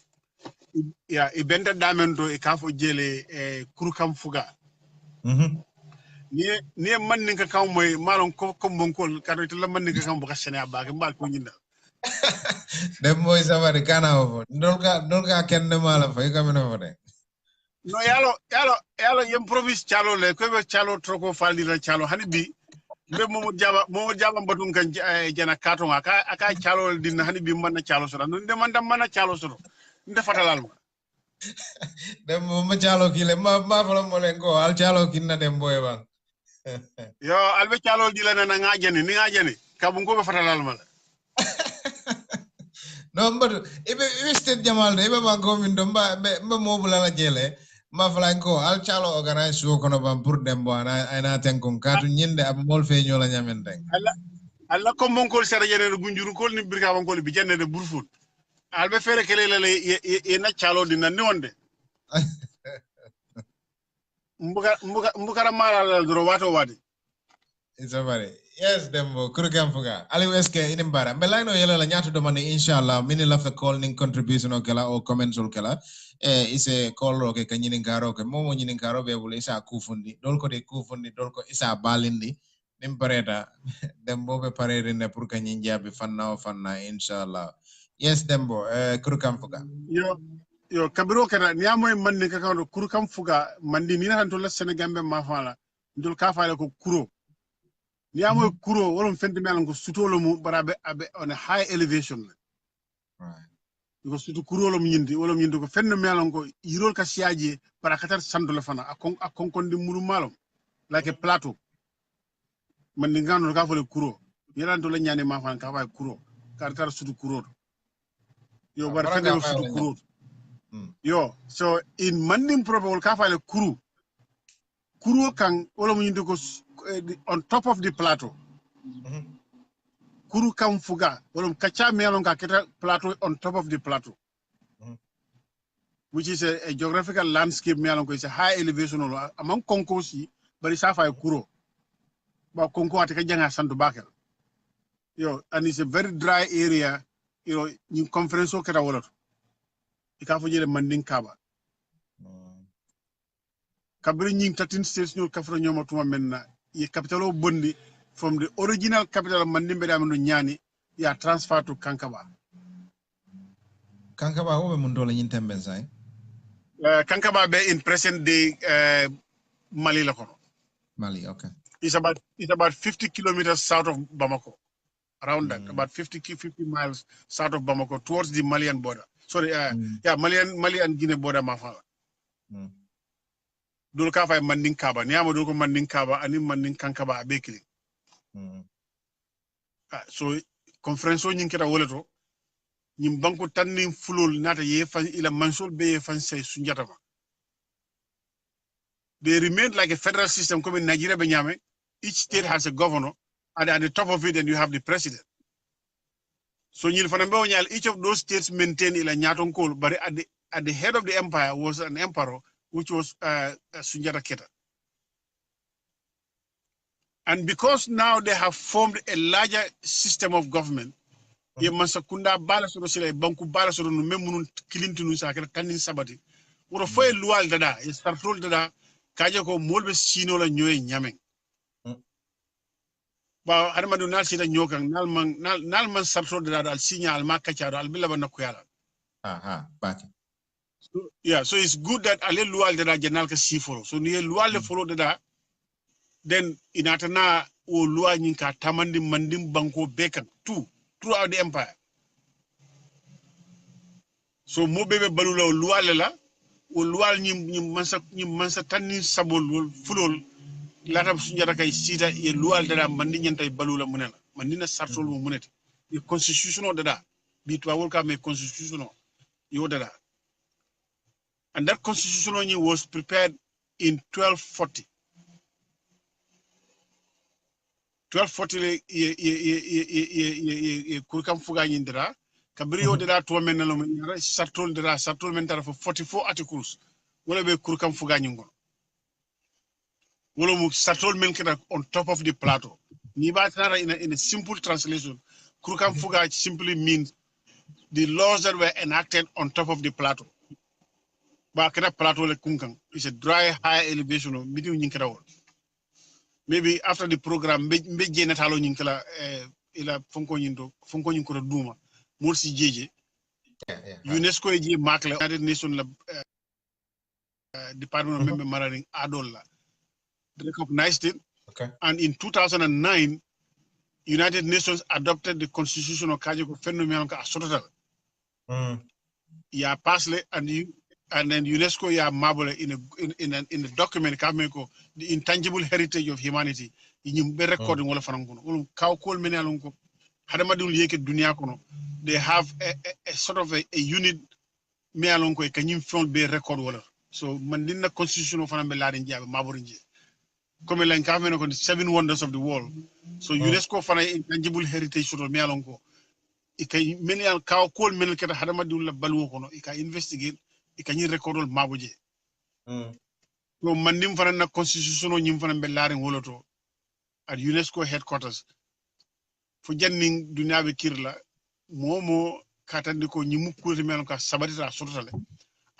Yeah, ibenda damendo e kafo jele Kurukam Fuga. Ni Manding ka kaw moy malon ko bonkol kado to la Manding ka kaw boka sene abake mbal ko nyinda. Dem boy sabari kana ofo. Ndolka kenne mala fa yikamena fode. No yalo yem promise chalo le ko be chalo troko faldi la chalo hani bi be momo jaba batun kan jana kato aka chalo din hani bi man chalo sura nde man dam man chalo sura nde fatalal ma dem mo chalo kile ma fala mo len ko al chalo kinna dem boy bang. Yo albe chalo dila na ngajani ni ngajani kabu ko be fatalal ma No but ibe state jamal de ibe banko min do mba mo bula la jele ma flanko al chalo organize show kono bam pour dem bo ana ten kon katu nyinde ab mol fe nyola nyamen den alla ko monkol sere jene gunjuru kol ni birka bankol bi jenne de burfut albe fere kele le e na chalo dina ni wonde mbukara mala la dro wato wadi it's over. Yes dembo kurugam fuga ali weske inimbara melano yela la nyaato do man inshallah mini la fa call ning contribution o kala o comments o kala ise call ro ke kanyini ngaro ke momo nyini ngaro be bule isa kufundi dol ko de kufundi dol ko isa balindi nim pareta dembo be parere ne pour kanyin jabe fanna inshallah. Yes dembo kurugam fuga yo kabiro kana niamoy manni ka kawdo kurukam fuga mandi ni nan to la Senegambe ma fala ndol ka faale ko kuro niamoy kuro wolon fende melan ko sutolo mu barabe abe on a high elevation right ko sutu kuro lo nyindi wolom nyindi ko fende melan ko yirol ka siaje para katar sandu la fana akon kondi mulu malom like a plateau mandi ngano ka fole kuro yelan to la nyane ma fala ka fa kuro kartar sutu kuro yo bar fende sutu kuro. Yo, so in Manding proper kafale kuru kan wala mu ko on top of the plateau. Kuru kam fuga wala kacha melon ka keta plateau on top of the plateau. Which is a geographical landscape melon ko is a high elevation among konkosi bari safa kuro. Ba konko ataka janga santu bakel. Yo, and it's a very dry area, you know, in conference o keta wala. Ikafo jele Manding Kaba. Kabri nying 13 states nyol kafro nyoma tuma menna ye capital o bondi from the original capital of Manding be dam no nyani ya transfer to Kankaba. kankaba wo be mun dole nyin temben sai Kankaba be in present day Mali la kono. Mali, okay. It's about 50 kilometers south of Bamako. Around that, about 50 miles south of Bamako, towards the Malian border. Sorry, Mali and Guinea border mafala. Dulu ka fay Manding Kaba, niama dulu ko Manding Kaba, ani Manding Kankaba abekili. So conference o nyinketa woleto, nyim banko tanni fulol nata ye fan ila mansol be ye fan say sunjata ma. They remain like a federal system comme in Nigeria benyame. Each state has a governor, and at the top of it, then you have the president. So each of those states maintain ila nyaton kol, but at the head of the empire was an emperor, which was Sunjata Keita. And because now they have formed a larger system of government, ye mansakunda bala soro sila banku bala soro no memunun kilintinu sa kala tanin sabati. Woro foye luwal dada, ye startol dada, kaje ko molbe sino la nyoy nyameng. Ba hadama do nal sita nyokan nal man sabso dada al signal ma kacharo al bilaba nakuyala. Baki. So it's good that ale luwal dada janal ka siforo. So ni luwal le follow dada, then inatana o luwa nyinka tamandi mandim banko bekan throughout the empire. So mo bebe balula o luwal la o luwal nyim mansa tanni sabol fulol latam Sunjata kay sita ye luwal dada mandi nyantay balula munela mandina sartol mo muneti ye constitutional dada bi to wol ka me constitutional yo dada. And that constitutional was prepared in 1240. 1240 ye kurkam fuga nyindira kabiri yo dada to men no men sartol men tara for 44 articles wala be kurkam fuga nyingon wala mu sartol men keda on top of the plateau. Ni ba tara in a simple translation, kurkam fuga simply means the laws that were enacted on top of the plateau. Ba keda plateau le kunkang is a dry high elevation of midu nyinkeda wol. Maybe after the program, mbe jene talo nyinkala ila fonko nyinkoro duma morsi jeje. UNESCO je makle United Nations la Department of Member Marine Adol la recognized it. Okay. And in 2009, United Nations adopted the constitution of Kajiko Phenomenon Asototal. Ya pasle and then UNESCO ya mabole in a document kameko the intangible heritage of humanity. In be recording wala fanangono. Kaw kol menalonko hadama dul yeke dunia kono. They have a sort of a unit mealonko e kanyim fon be record wala. So mandina constitution of fanambe laden jabe maborinje. Comme like the 7 wonders of the world. So UNESCO fana intangible heritage sort of mealonko. Ika many al kaw kol menal keta hadama dul la balu kono. Ika investigate. Ika record all maboje. So mandim fana na constitution nyim fana be laden woloto at UNESCO headquarters. Fu janning dunia be kirla momo katandi ko nyimu kurti melon ka sabatita sotale.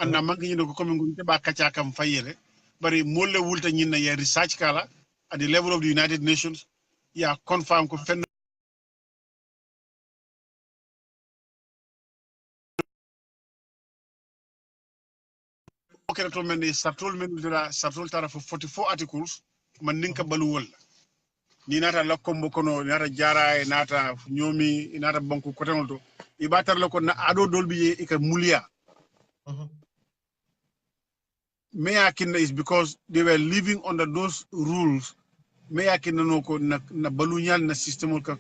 Anna manki nyindo ko comme ngonte ba kacha kam fayele. Bari molle wulta nyinna ya research kala at the level of the United Nations ya confirm ko fen to men sartol men dira sartol tara for 44 articles man ninka balu wala ni nata la kombo kono nata jara nata nyomi nata banku kotenol to ibatar la ko na ado dolbi e ka mulia. Meyakinda is because they were living under those rules. Meyakinda no ko na balunyal na system ka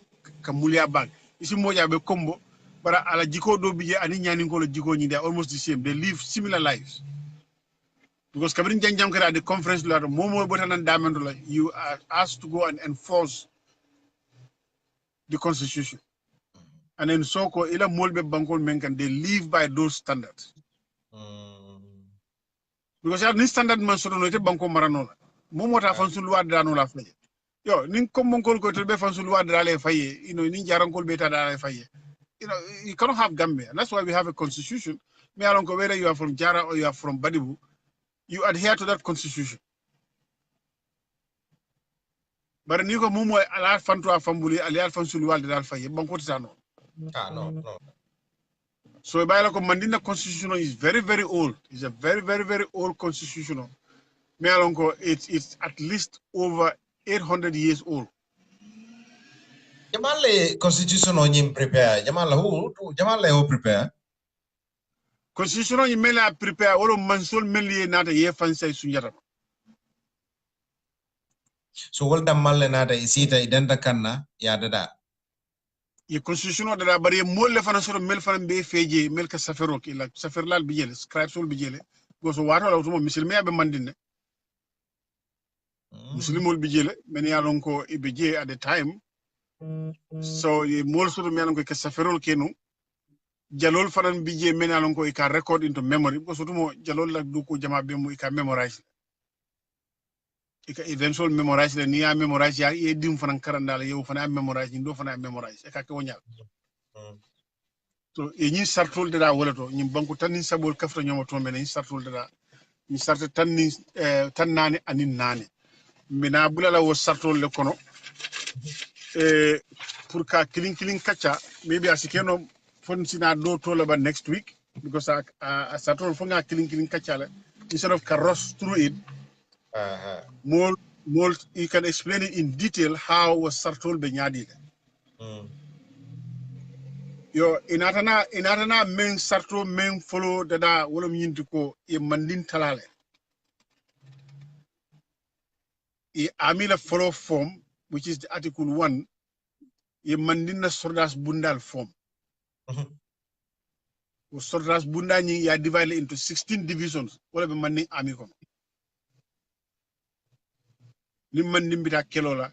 mulia bag. Isi moja be kombo bara ala jiko do bije ani nyani ko la jiko ni they are almost the same. They live similar lives. Because kabrin janjam kara at the conference la momo botanan damendola you are asked to go and enforce the constitution. And then soko ila molbe bankol menkan they live by those standards. Because ya ni standard man sono no te banko maranola momo ta fansul loi de la faye yo nin kombon ko to be fansul loi de la faye nin jarankol be ta da faye you cannot have Gambia. That's why we have a constitution. Me alon ko whether you are from Jara or you are from Badibu, you adhere to that constitution. But ni ko momo ala fanto afambuli ali al fansul loi de la faye banko ta no. No. So by like Mandinda constitution is very, very old. It's a very, very, very old constitution. Me alonko it's at least over 800 years old. Jamale constitution on him prepare. Jamale who prepare. Constitution you mela prepare all mansol meli na the year fancy sunyara. So all the malle nata isita identa kanna ya dada. Ye constitution da bari mo le fana soro mel fana be feje mel ka safero ki la safer lal bijele scribe sol bijele go so wato la to misil me be mandine muslimol bijele men ya lon ko e bije at the time so ye mol soro me lon ko ka saferol kenu jalol fana bije men ya lon ko e ka record into memory go so to mo jalol la du ko jama be mo e ka memorize e ka eventual memorize le ni ya memorize ya e dim fana karandala yow fana memorize ndo fana memorize e ka ko nyal so e ñi sartol de da wala to ñi banku tan ni sabol kafta ñoma to men ñi sartol de da ñi sarta tan ni tan nani anin nani mina bulala wo sartol le kono pour ka kilin kacha maybe asikeno fon sina do to la ba next week because a sartol fo nga kilin kacha la instead of carross through it more you can explain it in detail how was sartol be ñadi yo inatana men sarto men follow dada wolom yinti ko e mandin talale e amila follow form which is the article 1 e mandin na sordas bundal form o sordas bunda ni ya divided into 16 divisions wala be mandin ami ko ni mandin bita kelola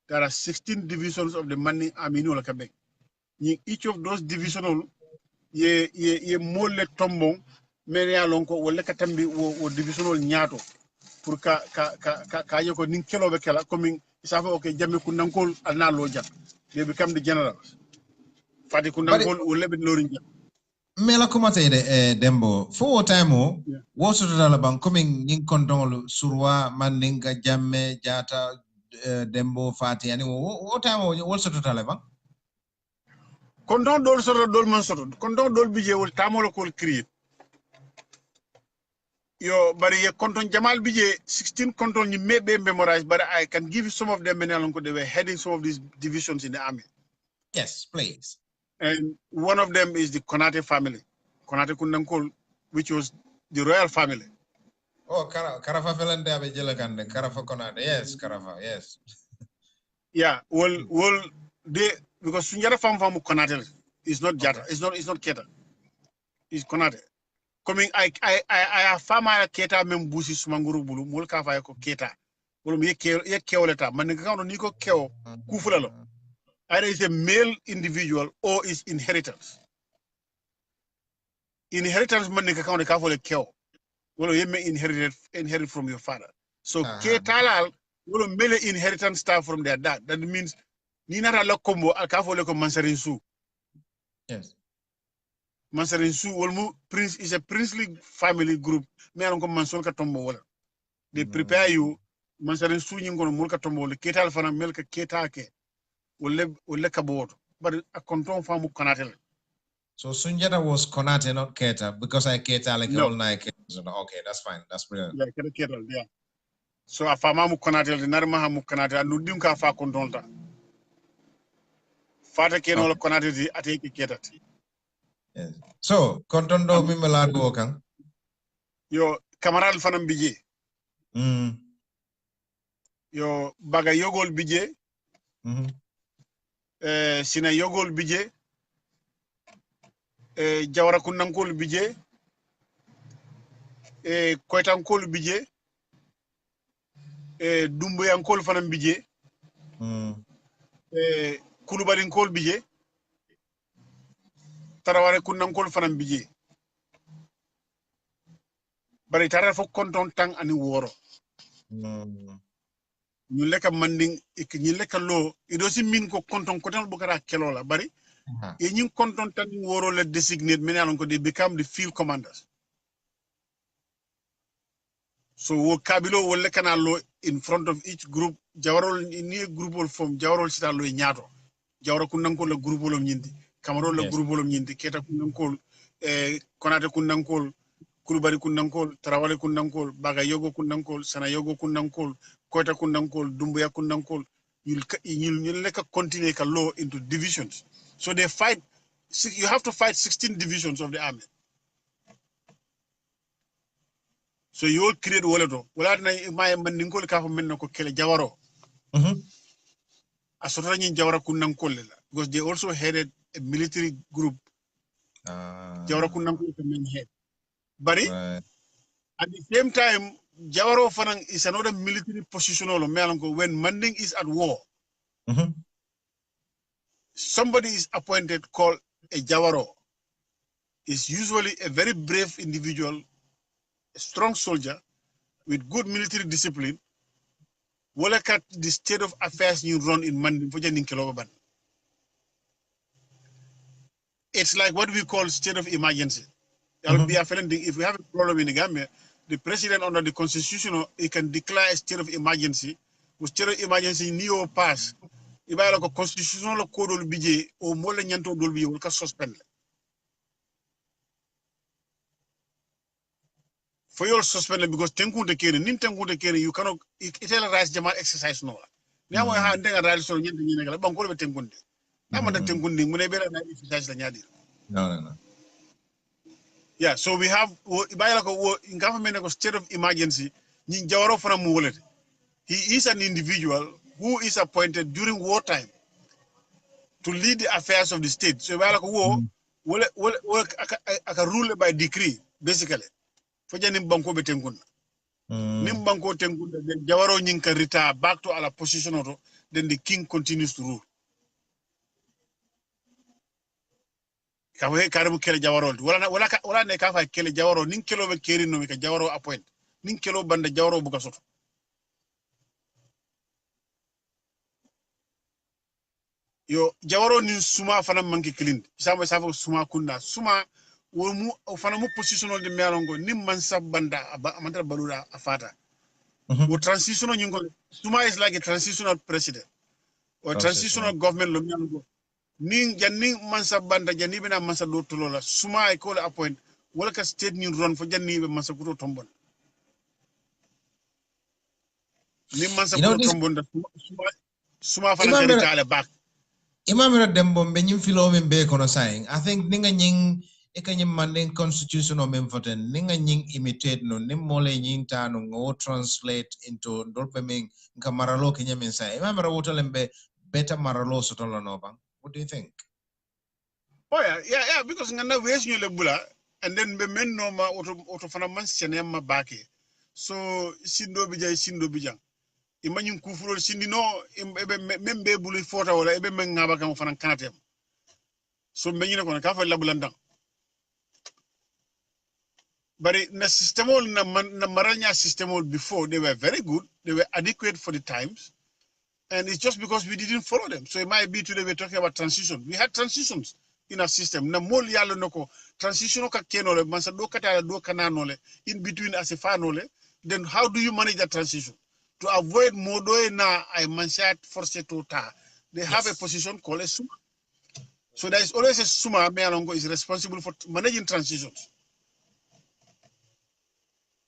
there are 16 divisions of the mandin army no la kabek ni each of those divisional ye molle tombon men ya lon ko wala katambi wo divisional ñaato pour ka yeko nin kelobe kala comme isafa okay jamme ku nankol alna lo jam they become the generals fati ku nankol wala be lorin jam mela komate de dembo fo time wo so dala ban comme nin kontongol surwa mandinga jamme jata dembo fati ani wo time wo so dala ban konton dol soto dol man soto konton dol bije wol tamolo kol create yo bari ye konton jamal bije 16 konton ni mebe memorize but I can give you some of them menalon ko they were heading some of these divisions in the army. Yes, please. And one of them is the Konate family. Konate Kundankol, which was the royal family. Oh, Karafa Felande Abejela Kande, Karafa Konate. Yes, Karafa, yes. Yeah, well they because Sunjata fam Konate is not Jata, it's not Keta. It's Konate. Coming I fama Keta membusi sumanguru bulu mulka fa ko Keta. Wolo ye kewleta man nga ni ko kew kufulalo. Either is a male individual or is inheritance. Inheritance man nga kawo ka fole kew. Wolo ye may inherit from your father. So Ketalal wolo male inheritance start from their dad. That means ni nara la kombo ka fole ko mansarinsu. Yes. Mansarinsu wolmu prince is a princely family group. Me alon ko manson ka tombo wala. They prepare you mansarinsu nyingo mulka tombo wala ketal fana melka ketake. Wole kabot. But a control famu Konatel. So Sunjata was Konate, not Keta, because I Keta like No. all night. Okay, that's fine. That's brilliant. Yeah, Ketal, yeah. So a famamu Konatel, the Narmaha Mukanata, Nudim ka fa controlta. Fata Keno Konate ateki Ketat. Yes. So, Kontondo Mimelado Okang. Yo, Kamaral Fanam Bije. Yo, Bagayogol Bije. Sina Yogol Bije. Jawara Kunankol Bije. Koitankol Bije. Dumbuyankol Fanam Bije. Kulubalinkol Bije. Taraware Kunankol Fanam Bije. Bari tara fo konton tang ani woro. Ñu leka manding ek ñi leka lo ido si min ko konton kotel bukara kelola bari e ñi konton tan woro le designate menalon ko they become the field commanders. So wo kabilo wo leka na lo in front of each group jawarol ni group wol form jawarol sita lo ñaato jawra ku nanko le groupe wolom ñindi kamaro le groupe wolom ñindi keta ku nanko Konate kundankol, Kulubari kundankol, Tarawale kundankol, Bagayogo kundankol, Sanayogo kundankol, Kota kundankol, Dumbuya kundankol. You'll like continue a law into divisions. So they fight. You have to fight 16 divisions of the army. So you will create waleto. Wala na my mandingol ka men ko kele jawaro. Asota nyin jawara kundankol because they also headed a military group. Jawara kundankol is the main head. But at the same time, Jawaro Fanang is another military position when Manding is at war. Somebody is appointed called a Jawaro. Is usually a very brave individual, a strong soldier with good military discipline. Look at the state of affairs you run in Manding for Janin Kiloban. It's like what we call state of emergency. If we have a problem in the Gambia, the president under the constitution, he can declare a state of emergency. With state of emergency, neo pass. If I like a constitutional code will be or more than yanto will be will suspend. For your suspended because tenku de kere, nintenku de kere, you cannot rise Jamal exercise no. Now I have a rise on Yen, Banko tenkunde. I'm not tenkundi, whenever I exercise the Yadi. No. Yeah, so we have in government a state of emergency. Ninjawaro from Mulet. He is an individual who is appointed during wartime to lead the affairs of the state. So war, rule by decree, basically. For Banko Betenkun. Nimbanko Tenkun, then Jawaro Ninka retire back to our position, then the king continues to rule. Kawe karibu kele Jawaro. Wala ne kafa kele Jawaro, nin kelo be keri no mika Jawaro appoint. Nin kelo banda Jawaro bukasoto. Yo Jawaro nin suma fana manki kilin. Isama safo suma kunda. Suma womu fana mu positional de mealongo nim mansa banda amantara balura afata. Wo transitional nyingo suma is like a transitional president or transitional government lo mealongo. Ning janning mansa banda janni bena mansa do tolola suma I call appoint wala ka state ni run for janni be mansa kuto tombon. Nim mansa kuto tombon da suma fana garitale back. Imamira dembo mbenyim filo membe kono saying. I think ninga nying ekanyim Manding constitution o memfoten ninga nying imitate no nimmole nyinta no ngo translate into ndolpe ming nka maralo kenya mensa. Imamira wotalembe better maralo sotola no bang. What do you think? Oh yeah, because ngana wes ñu le bula and then be men no ma auto fana man sene ma baki. So sindo bijang. Imagine kufuro sindi no ebe membe bulu fota wala ebe men ngaba kam fana kanatem. So meñina ko ka fa labulandang. But the systemol na maranya systemol before they were very good, they were adequate for the times. And it's just because we didn't follow them. So it might be today we're talking about transition. We had transitions in our system. Na mol yalo noko transition ka kenole mansa do kata do kananole in between as a fanole. Then how do you manage that transition? To avoid modoe na I mansa force to ta. They have a position called a suma. So there is always a suma mealongo is responsible for managing transitions.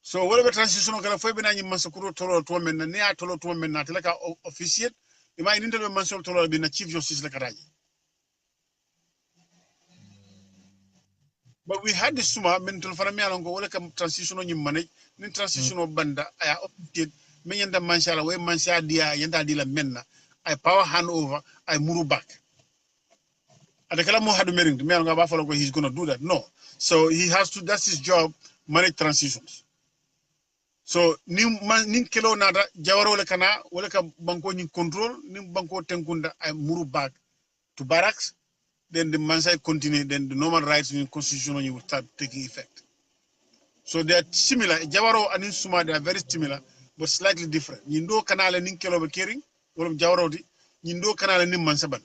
So whatever transition okala fo bena nyim masakuro tolo to men na ne atolo to men na teleka officiate e ma intel be mansol tolo be na chief justice la karaji. But we had the suma mental for me alongo wala kam transition nyim manage nin transition banda aya officiate men yanda manshala we mansha dia yanda dila menna I power hand over I move back. Adekala mo hadu mering me alongo ba follow he's going to do that. No. So he has to, that's his job, manage transitions. So nin kilo nada jawaro le kana wala ka banko ni control nin banko tenkunda I move back to barracks, then the mansai continue, then the normal rights in the constitution will start taking effect. So they are similar. Jawaro and Suma, they are very similar but slightly different. Nindo kanale nin kilo be caring wala jawaro di nindo kanale nin mansaban.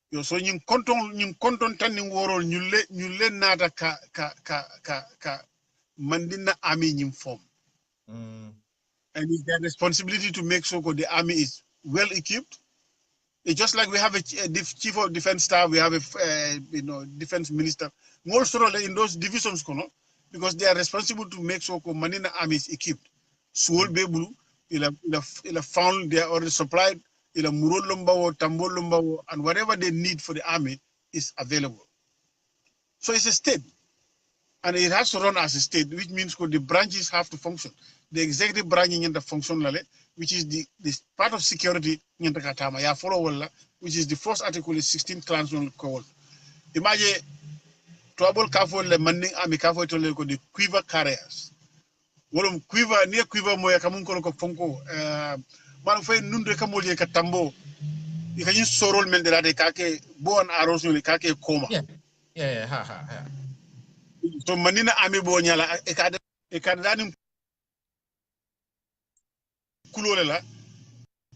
Yo so ñing konton tan ni worol ñulle nata ka mandina army ñim form. And it's their responsibility to make sure that the army is well equipped, It's just like we have a chief of defense staff, we have a defense minister. Also in those divisions, because they are responsible to make sure Manina army is equipped. Suol Bebulu, il found they are already supplied, il Muro Lumbawo, Tambo Lumbawo, and whatever they need for the army is available. So it's a state. And it has to run as a state, which means the branches have to function. The executive branch in the function, which is the part of security, which is the first article is 16 clans on call. Imagine trouble careful the Manding army careful to the quiver carriers. Well, quiver near quiver moya kamunko fonko. Man fay nunde kamolye katambo. You can use sorol men de la de kake bo and arrows no kake coma. Yeah. So Manina army bo nyala ekadani kulole la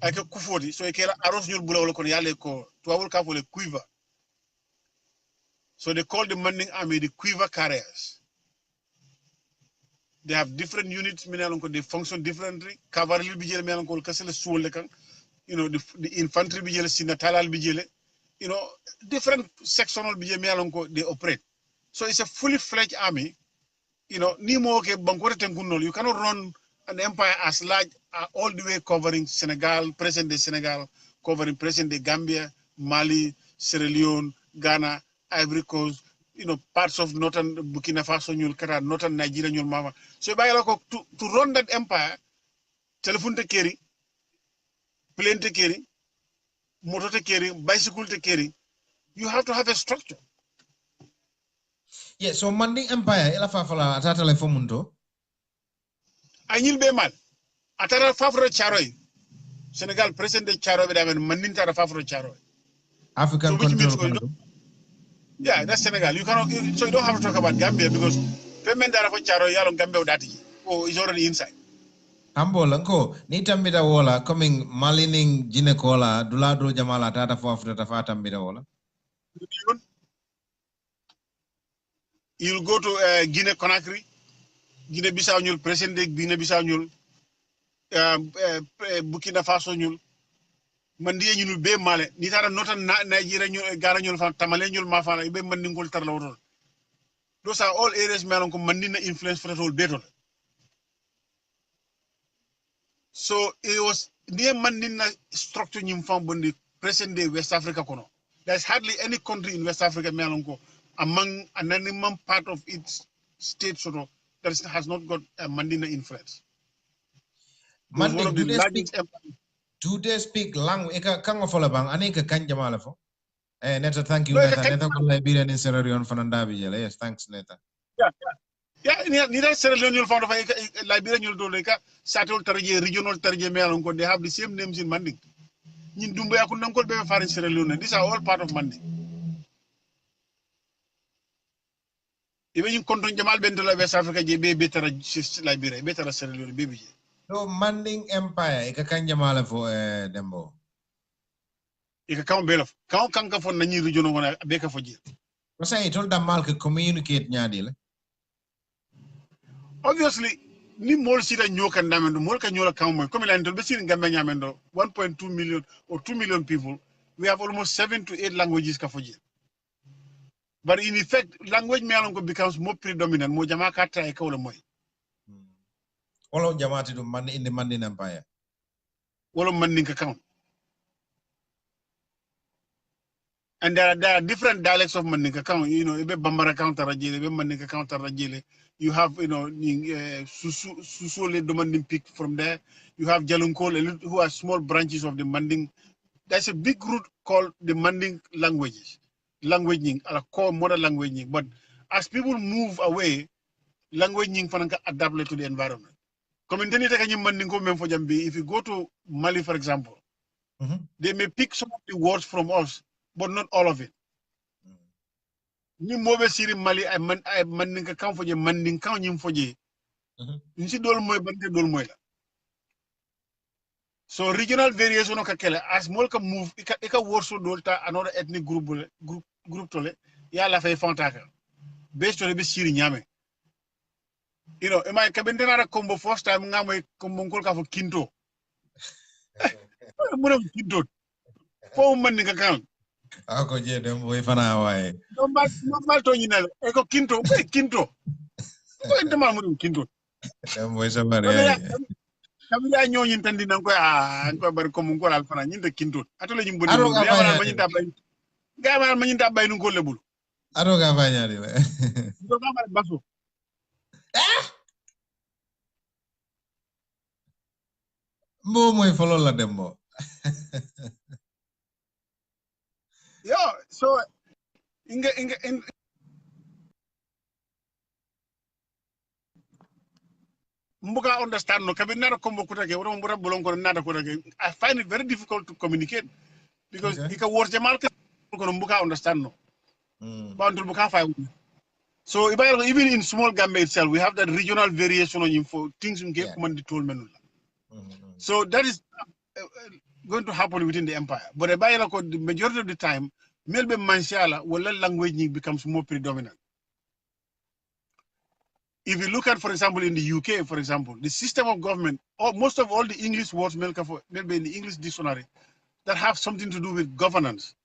ake kufodi so ekela arrows nyul bula wala kon yale ko to ka for the quiver. So they call the Manding army the quiver carriers. They have different units, they function differently. Cavalry bijele melanko kasele suole kan. The infantry bijele sinatalal bijele. Different sectional bijele melanko they operate. So it's a fully fledged army. Ni mo ke bankote tenkunol. You cannot run an empire as large all the way covering Senegal, present-day Senegal, covering present-day Gambia, Mali, Sierra Leone, Ghana, Ivory Coast, parts of northern Burkina Faso, northern Nigeria, mama. So to run that empire, telephone to carry, plane to carry, motor to carry, bicycle to carry, you have to have a structure. Yeah, so Manding Empire, ela fafala atata le fomunto. Anyil be mal. Atara fafro charoy. Senegal present-day charoy be damen Manding tara fafro charoy. African control. Yeah, that's Senegal. So you don't have to talk about Gambia because payment dara for charo yalong Gambia dati. Oh, it's already inside. Ambolanko, nitambida wola coming malining ginecola, dulado jamala tata for Africa fatambida wola. You'll go to Guinea Conakry, Guinea Bissau nyul, present day Guinea Bissau nyul, Burkina Faso nyul, Mandiye nyul be male, nitara nota Nigeria nyul, Ghana nyul fan, Tamale nyul mafana, ibe mandingol tarla wotol. Those are all areas melon ko mandina influence for the whole battle. So it was near mandina structure nyim fan bondi present day West Africa kono. There's hardly any country in West Africa melon ko among an minimum part of its state sort of that has not got a Mandina influence. Manding, do they speak language? Eka kango fola bang, aneka kanjamala fo. Neta, thank you, Neta. Neta ko Liberian in Sierra Leone fanandabi jela. Yes, thanks, Neta. Yeah, neither Sierra Leone found of Liberian you'll do like Satul Tarje, regional Tarje Melonko, they have the same names in Manding. In Dumbaya Kunanko be far in Sierra Leone. These are all part of Manding. Even in Konton Jamal Bendela West Africa, JB better Liberia, better Sierra Leone, baby. So Manding Empire, eka kanjamala fo Dembo. Ika count Belof. Count Kanka for Nani regional one, Baker for Jill. What's I told them Malka communicate nyadile? Obviously, ni mol sita nyoka ndamendo, mol ka nyola kamo. Come la ndo besi ngamba nyamendo, 1.2 million or 2 million people. We have almost 7 to 8 languages ka for Jill. But in effect, language mealongo becomes more predominant. Mo jama kata e kawla moy. All jamati do man in the Manding Empire. Wolo Manding ka count. And there are different dialects of Manding ka count. Ebe Bambara counter rajele, ebe Manding ka counter rajele. You have, Susole do Manding pick from there. You have Jalunkol, who are small branches of the Manding. There's a big root called the Manding languages. Languaging, a core modern languaging. But as people move away, languaging can adapt to the environment. If you go to Mali, for example, they may pick some of the words from us, but not all of it. Ni mobe siri Mali ay manding ka kan foje manding kan nyim foje. Nsi dol moy bante dol moy la. So regional variation of kakele as more can move ika worso dolta another ethnic group tole ya la fay fontaka. Based on be siri nyame. Am I kabendena combo first time nga moy combo ngol ka fo kinto. Mo Kinto. fo Manding ka kan Ako je dem boy fana waye. normal to nyina e ko kinto ko kinto ko entama mu kinto Dem boy sa bari wala ya ay. kabila ñoñin tandi nan ko ko bari ko mun ko al fana ñinde kinto atole ñim bonni Aro mo ga ya wala fanya ma ñinta bay ga wala ma ñinta bay nu ko lebul Aro ga fanya di. do ga mara baso Mo moy follow la dembo. yo so inga mbuga understand no kabi nara kombo kutake wala mbura bolon ko nada kutake I find it very difficult to communicate because Okay. ika worte mal ko mbuga understand no boundul buka fay so even in small Gambia itself we have that regional variation on info things we get command told men so that is going to happen within the empire but the majority of the time melbe manshala wala language becomes more predominant. If you look at, for example, in the UK, for example, the system of government, or most of all the English words, maybe in the English dictionary, that have something to do with governance,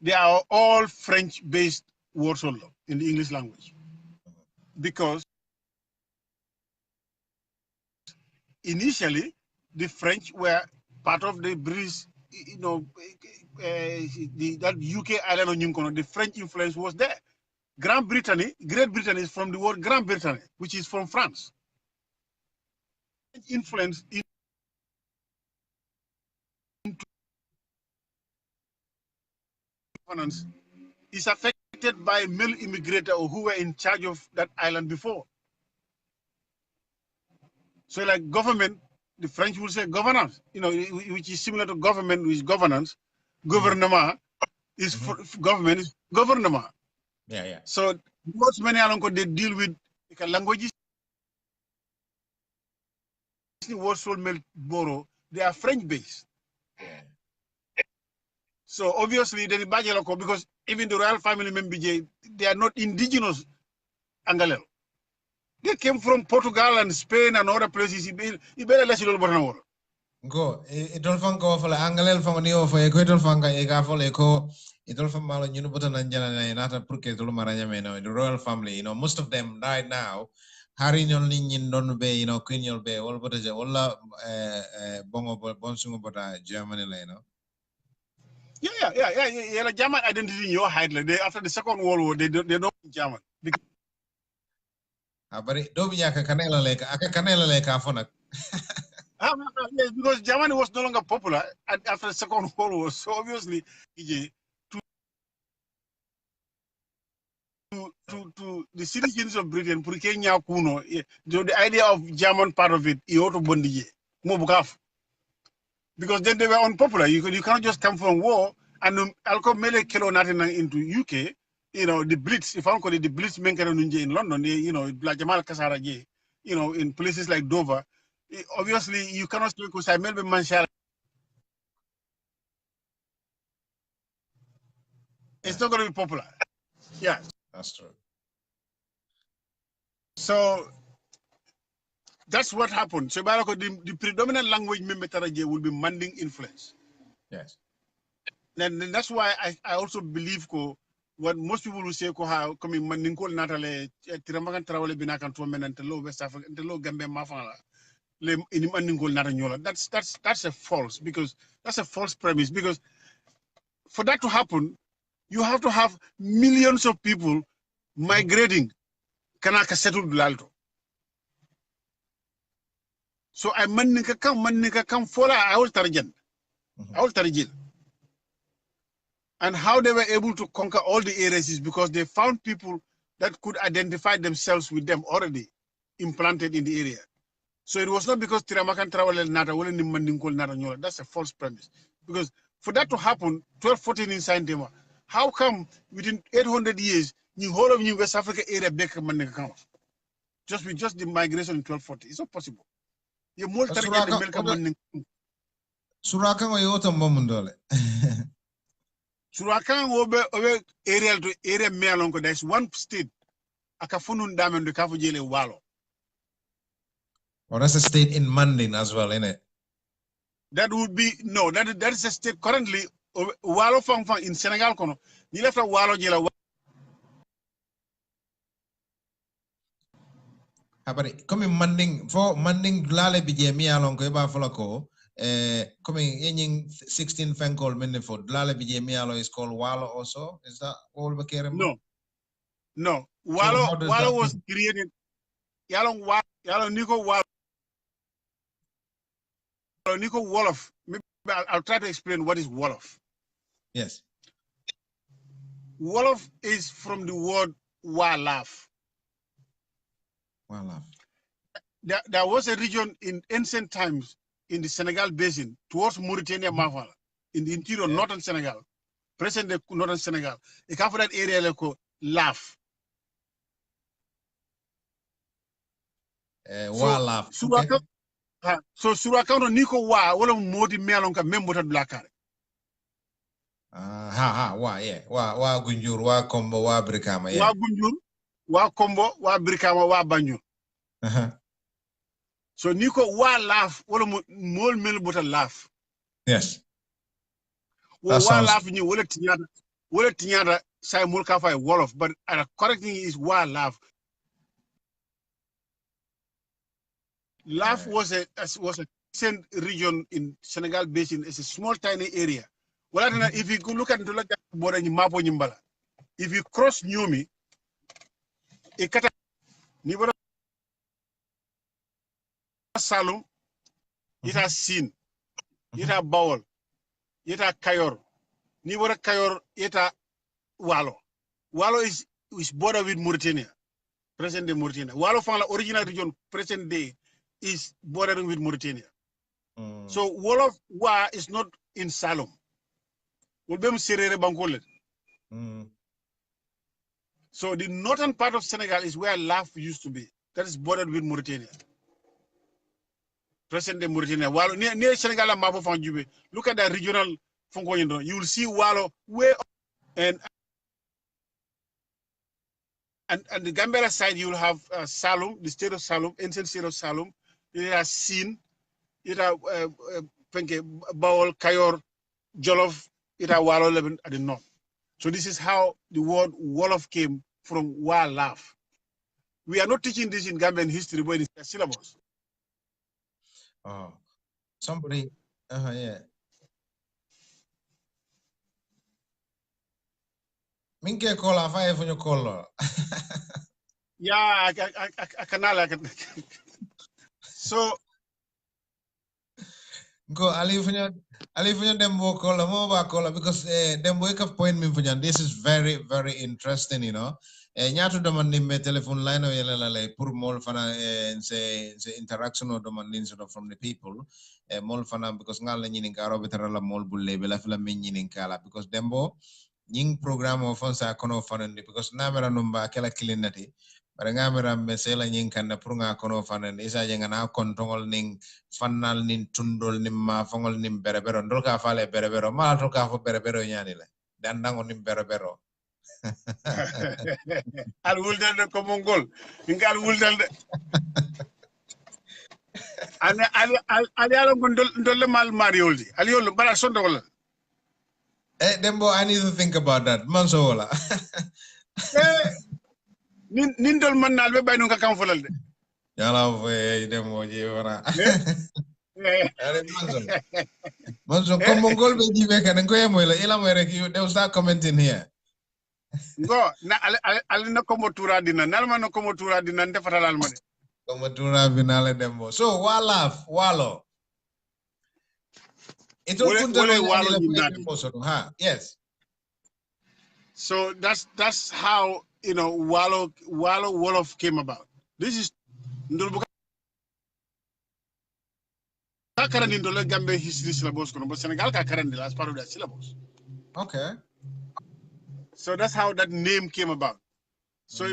they are all French-based words also in the English language. Because initially, the French were part of the British, that UK island, the French influence was there. Great Britain is from the word Grand Britain, which is from France. Influence into governance is affected by male immigrants who were in charge of that island before. So like government, the French will say governance, which is similar to government, which is governance. Gouvernement is government, is gouvernement. Yeah. So most many along they deal with languages. Words borrow, they are French based. So obviously they because even the royal family members they are not indigenous Angalero. They came from Portugal and Spain and other places. Go itol fan ko fala angalel fan ni o fa ko itol fan e ga fole ko itol fan malo nyunu buta nan jana na nata pour que tol maranya me no the royal family most of them right now hari ñol ni ñin don be queen ñol be wol bota je wala bongo bon sungo bota Germany la Yeah. German identity in your height. After the Second World War, they know German. Abari do bi aka kanela leka fo nak. Yes, because Germany was no longer popular after the Second World War. So obviously, to the citizens of Britain, the idea of German part of it, because then they were unpopular. You cannot just come from war and into UK. The Blitz, if I call it the Blitz in London, like Jamal Kasara, in places like Dover. Obviously, you cannot say because I maybe Manshara. It's not going to be popular. Yeah. That's true. So that's what happened. So the predominant language will be Manding influence. Yes. And that's why I also believe what most people will say how coming Manding ko natale tirambakan trawale binakan to men and low West Africa and low Gambia mafala. That's a false premise because for that to happen, you have to have millions of people migrating kanaka settled lalto. So I manika come for I will target. And how they were able to conquer all the areas is because they found people that could identify themselves with them already implanted in the area. So it was not because Tiramakan travel nata wala ni Mandingkol nata nyola. That's a false premise. Because for that to happen, 1214 in Saint-Dema, how come within 800 years, the whole of New West Africa area back Mandinka count? Just with the migration in 1240. It's not possible. You more target the Melka Mandinka. Surakan o yoto mbomundole. Surakan obe area to area mealonko. There's one state. Akafunun Dam and the Kafujele Walo. Or that's a state in Manding as well, isn't it? That would be that is a state currently walo fang in Senegal kono ni lefta walo jela habari comme manding lale bije mi alon ko ba fola ko comme yenying 16 fenkol men fo lale bije mi alon is called walo also, is that all the care? No So walo was created yalon niko wolof. Maybe I'll try to explain what is wolof. Yes. Wolof is from the word walaf. Walaf. There was a region in ancient times in the Senegal basin towards Mauritania, Mafala, in the interior northern Senegal, present day northern Senegal. You come from that area like Laf. Walaf. Okay. So Surakano Niko wa wala modi melonka membota blakare. Wa gunjur, wa kombo, wa brikama, Wa gunjur, wa kombo, wa brikama, wa banyu. So Niko wa laugh, wala mol melbota laugh. Yes. Wa laugh ni wala tinyada say mol kafa wolof, but correct thing is wa laugh. Laugh was a recent region in Senegal basin. It's a small tiny area. Well, if you look at the border in Mapo Nimbala, if you cross Nyumi, ikata nibora Salum, it has seen, it has Bawol, it has Kayor, nibora Kayor, it has Walo. Walo is border with Mauritania, present day Mauritania. Walo from the original region, present day, is bordering with Mauritania. So Wolof Wa is not in Salom. So the northern part of Senegal is where Laf used to be. That is bordered with Mauritania. Present day Mauritania. While near Senegal and Mabo Fanjube, look at the regional Fonkoyindo. You will see Walo way up, and the Gambela side you will have Salum, the state of Salum, ancient state of Salum. It has Sin, it has Bawol, Kayor, Jolof, it has Walo Lebanon at the north. So this is how the word Wolof came from Walaf. We are not teaching this in Gambian history, but it's a syllabus. Oh, somebody, yeah. Minke call a fire for your call. Yeah, I can. So go alifunya dembo call mo ba call because dembo ka point me funya. This is very interesting, you know. Nyatu demandi me telephone line o yela la pour mol fana se interaction o demanding sort of from the people mol fana because ngal la nyini ngaro betara la mol bulle be la fila min nyini kala because dembo nying program o fon sa kono fanandi because namera numba kala kilinati bare ngamera me sela nying kanda pour nga kono fanandi isa jenga na kontongol ning fannal nin tundol nim ma fongol nim berebero ndol ka fale berebero ma to ka fo berebero nyani la dandango nim berebero al wuldal de ko mongol ngal wuldal de ali ala ndol mal marioldi ali yolo bala sondo wala Dembo, I need to think about that manso wala nin dol man nal be bayno ka kam folal de yala fe dembo je wara manso ko mongol be jibe kan ko yemoy la ila moy rek you they start commenting here go na al na ko mo tura dina nalma no ko mo tura dina defatalal ma de ko mo tura binale dembo so walo it will put the yes so that's how you know Wolof came about. This is ndol karandi ndol Gambia history syllabus kono but Senegal ka karandi as part of that syllabus. Okay. So that's how that name came about. So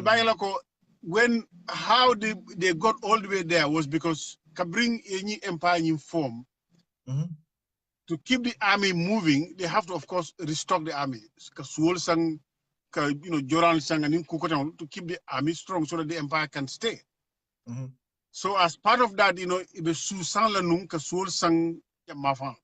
when how they got all the way there was because to bring any empire in form to keep the army moving, they have to of course restock the army. Joran sang and to keep the army strong so that the empire can stay. So as part of that, the Susan Lanung Kasul sang Mafan.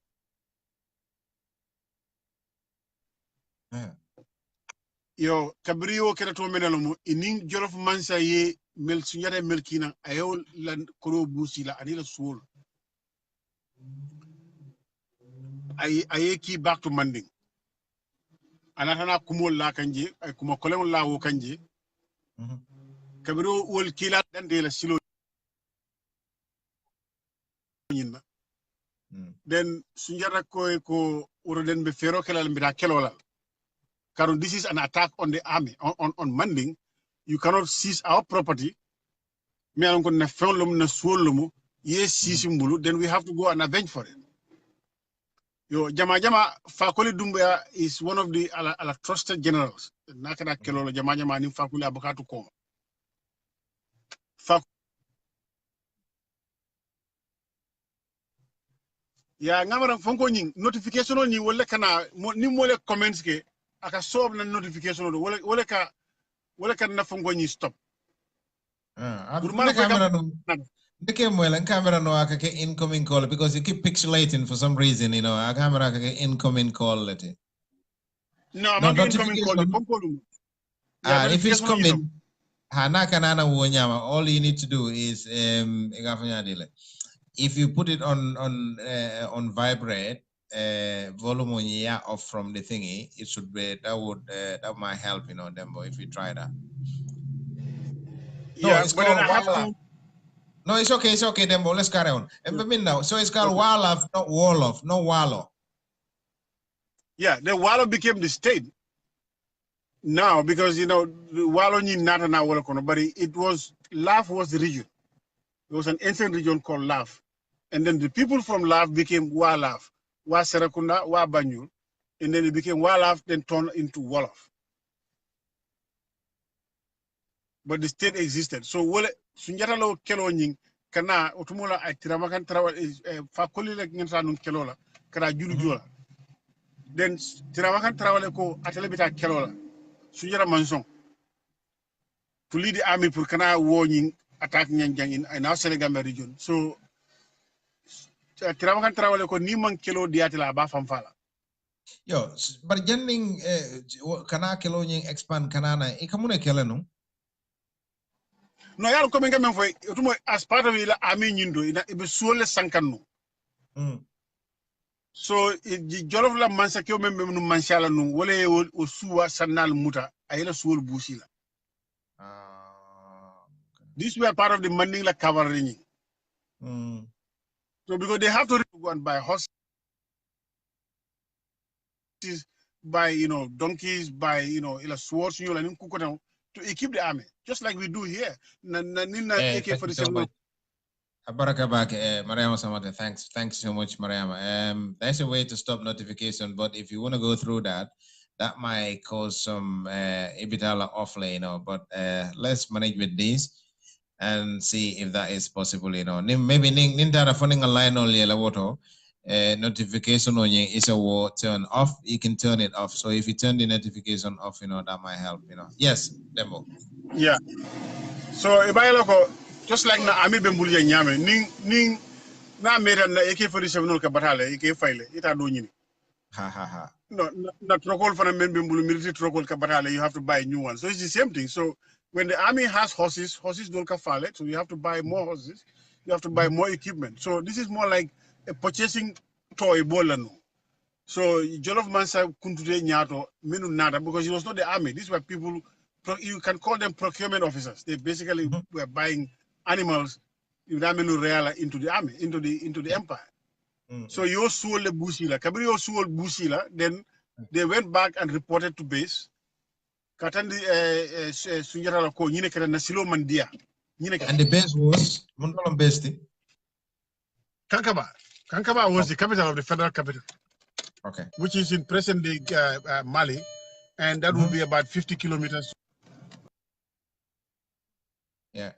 yo kabrio kera to menalomo inin jolof mansa ye mel sunyare melkina ayo lan koro busila anila suol aye ki back to Manding anatana kumol la kanje ay kuma kolem la wo kanje kabiro wol kila dande la silo nyinna then sunjara ko uroden be fero kelal mbida kelola karon this is an attack on the army on Manding. You cannot seize our property me alon ko na fenlum na suolum yes seize mbulu, then we have to go and avenge for it. Yo jama Fakoli Doumbouya is one of the trusted generals. Nakada kelolo jama ni Fakoli abakatu ko. Ya ngamara fonko nyi notification ni wala kana ni mole comments ke aka sob na notification wala ka na fonko nyi stop. The camera no aka incoming call because you keep pixelating for some reason, you know. A camera aka incoming call it. No, incoming call. If it's coming, all you need to do is if you put it on vibrate, volume off from the thingy, it should be that might help, you know, Dembo, if you try that. No, yeah, it's called Wallaf. No, it's okay, Dembo. Let's carry on. Now, so it's called Wallaf, not Wolof, no Wallo. Yeah, the Wallo became the state now because you know Wallo ni nata na wala kono, but Laf was the region. It was an ancient region called Laf, and then the people from Laf became Walaf, Wa Serakunda, Wa Banyul, and then it became Walaf, then turned into Wolof. But the state existed. So wala sunjata lo kelo nying kana otumula ay tiramakan trawa Fakoli la ngenta nun kelola kana julu jola. Then tiramakan trawale ko atelebita kelola sunjata manson to lead the army pour kana warning attack Nyanjang in our Senegambia region. So tiramakan trawale ko ni man kelo diatila ba famfala. Yo, but jending kana kelo nying expand kanana ikamune kelo no. No, yalo coming gamen for as part of the army nyindo ina ibe suole sankano. So the jollof la mansa kyo membe no manshala no wole o suwa sanal muta ayela suol busila. These were part of the Manding la cavalry. So because they have to go and buy horses, buy donkeys, buy ila swords to equip the army, just like we do here. AK-47. Mariama Samate, thanks so much, Mariama. There's a way to stop notification, but if you want to go through that might cause some ibitala offline, but let's manage with this and see if that is possible, Maybe nintara funding a line only notification on you is a turn off. You can turn it off. So if you turn the notification off, that might help, Yes, Demo. Yeah. So if I look just like na ami bembulya nyame ning na mera na AK-47 no ka batale AK file ita do nyini. No, not trocol for a bembulu military trocol ka batale, you have to buy a new one. So it's the same thing. So when the army has horses don't ka file, so you have to buy more horses, you have to buy more equipment. So this is more like a purchasing toy bolano. So Jollof Mansa kuntude nyato minu nada because it was not the army. These were people, you can call them procurement officers. They basically were buying animals into the army, into the empire. So you sold the busila. Kabiri you sold busila. Then they went back and reported to base. Katandi sunjata la ko nyine kere nasilo mandia. And the base was Mundalam base. Kankaba. Kankaba was the capital of the federal capital. Okay. Which is in present-day Mali, and that would be about 50 kilometers. Yeah.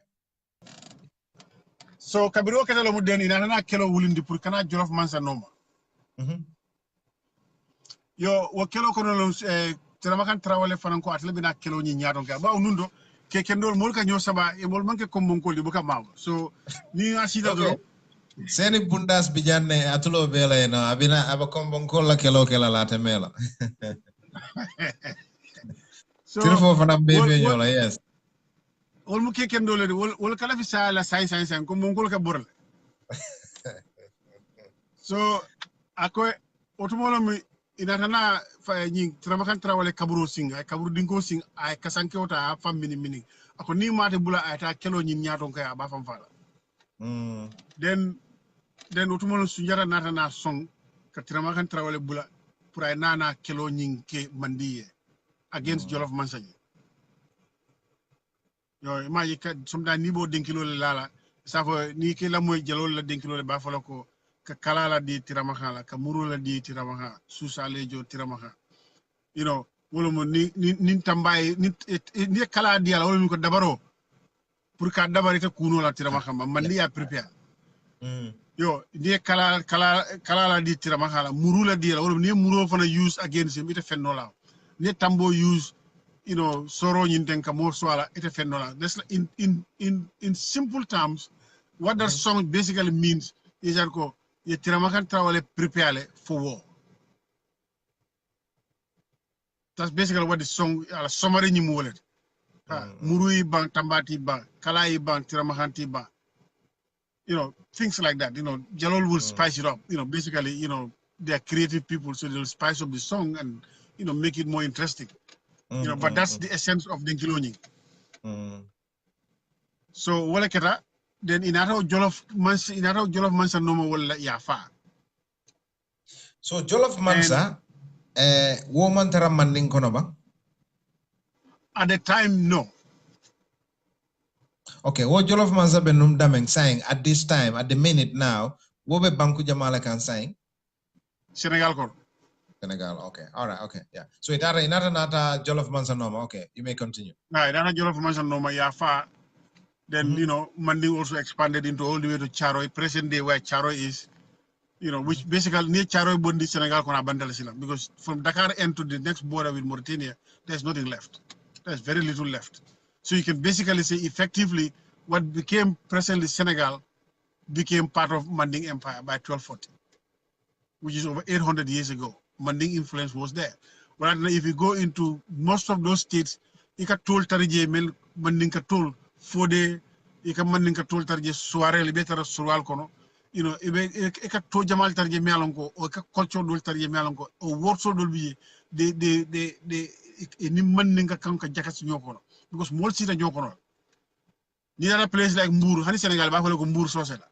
So Kabiro Katalo Mudeni, Nana Kelo Wulindi Purkana Jollof Mansa Noma. Yo, Wakelo Konos, Teramakan Trawale Franco, Atlebina Kelo Nyaronga, Baunundo, Kekendol Molka Nyosaba, Emolmanke Komunko, the Bukamau. So, Ni Asida Dro. Seni bundas bijane atulo bela abina abakombonkola kelo kela latemela. So Tirfo fana be fe nyola, yes. wol mu keken dole de wol kala fi sa la sai ko mon ko ka borle. So ako otumolo mi inatana fa nyi tramakan trawale kaburo sing ay kaburo dinko sing ay kasanke ota fam mini ako ni mate bula ay ta kelo nyin nyaton kay aba fam fala. Then otumolo sunjara natana song ka tramakan trawale bula pour ay nana kelo nyin ke mandiye against Jollof Mansaji. Yo imaji ka somda ni bo denkilo le lala safo ni ke la moy jalol la denkilo le ba fala ko ka kalala di tiramaha la ka murula di tiramaha susa lejo tiramaha, you know, wolo mo ni tambay ni kala di ala wolo ko dabaro pour ka dabari ta kuno la tiramaha man ni ya prepare. Yo ni kala la di tiramaha la murula di ala wolo ni muro fana use against him ite fennola ni tambo use, you know, soro nyinten ka mo swala ite fennola. That's in simple terms what that song basically means is that ko ye tiramakan trawale prepare for war. That's basically what the song summary ni mu wolet. Murui bang tambati bang kalai bang tiramakanti bang. You know, things like that. You know, Jalol will spice it up. You know, basically, you know, they are creative people, so they'll spice up the song and, you know, make it more interesting. You know, but that's the essence of Denkiloni. So wala keta then inato Jollof Mansa noma wala yafa. So Jollof Mansa woman tara Manding kono ba? At the time, no. Okay, what Jollof Mansa benum dameng saying at this time, at the minute now, what be Banku Jamala can saying? Senegal kono. Senegal, okay. All right, okay, yeah. So it are nata Jollof Mansa noma, okay. You may continue. Right, that Jollof Mansa noma yafa. Then, you know, Manding also expanded into all the way to Charoy, present day where Charoy is, you know, which basically near Charoy Bondi Senegal kona bandal silam, because from Dakar end to the next border with Mauritania, there's nothing left. There's very little left. So you can basically say effectively what became presently Senegal became part of Manding Empire by 1240, which is over 800 years ago. Manding influence was there. But if you go into most of those states, you can told Tarije Mel Manding ka told Fode, you can Manding ka told Tarije Soare Libetara Sural Kono, you know, eka to Jamal Tarije Mealonko, or culture dol Tarije Mealonko, or Warsaw Dolby, they ni Manding ka kanka jakas nyokono. Because more city nyokono. Near a place like Mur, Hani Senegal, Buffalo Mur Sosela.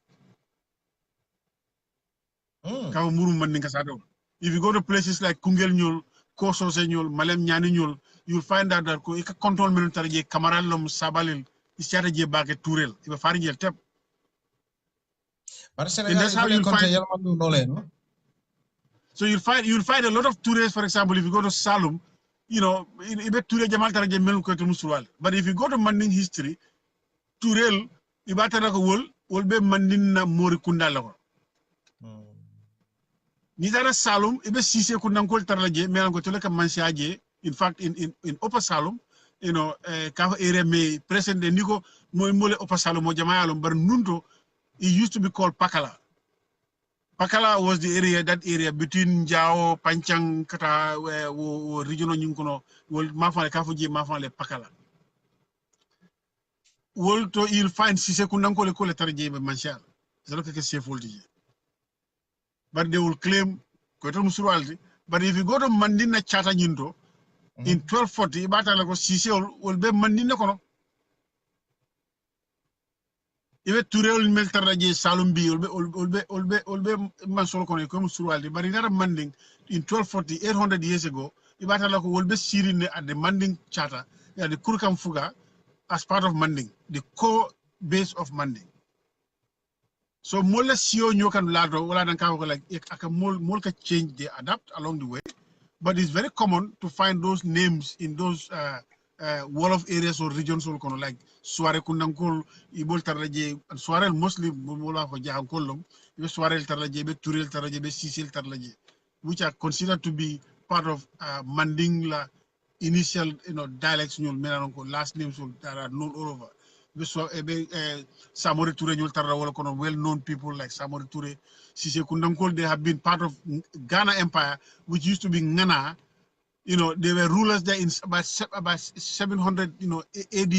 If you go to places like Kungel Nyul, Koso Senyul, Malem Nyani Nyul, you'll find out that you can control military Kamaralum Sabalil, strategy back at Turel, if a Faringel tap. But Senegal is how you find. So you'll find a lot of tourists, for example, if you go to Salum, you know, but if you go to Manding history, Turel, Ibatana will be Manding Morikunda Lago. Nidara Salum, Ibe Sise Kundankol Tarlaje, Melango Tuleka Mansiaje, in fact, in Upper Salum, you know, Kava area may present the Nico Moimole Upper Salum or Jamayalum, but Nunto, it used to be called Pakala. Pakala was the area, that area between Jao, Panchang, Kata, regional Yunkono, Mafale Kafuji, Mafale Pakala. Wolto, you'll find Sise Kundankole Tarje Mansial. It's not like a safe voltage. But they will claim but if you go to Mandina Chata Nyinto in 1240, Batalago Sisi will be Mandina Kono. If Turel Meltaraje Salumbi will be Mansolo Kono, come Suraldi, but in other Manding in 1240, 800 years ago, Ibatalago will be sitting at the Manding Charter, the Kurkam Fuga, as part of Manding, the core base of Manding. So mola sio nyokan lado wala dan ka like aka mol ka change, they adapt along the way, but it's very common to find those names in those wall of areas or regions or like Suare Kundankol ibol tarlaje Suare mostly mola ko jahan kolom be Suare tarlaje be Turel tarlaje be Sisil tarlaje, which are considered to be part of Manding la initial, you know, dialects nyol melanko last names that are known all over. Samori Toure ñol tarra wala kono well-known people like Samori Toure, Sise Kundankol, they have been part of Ghana Empire, which used to be Ngana, You know, they were rulers there in about 700, you know, AD.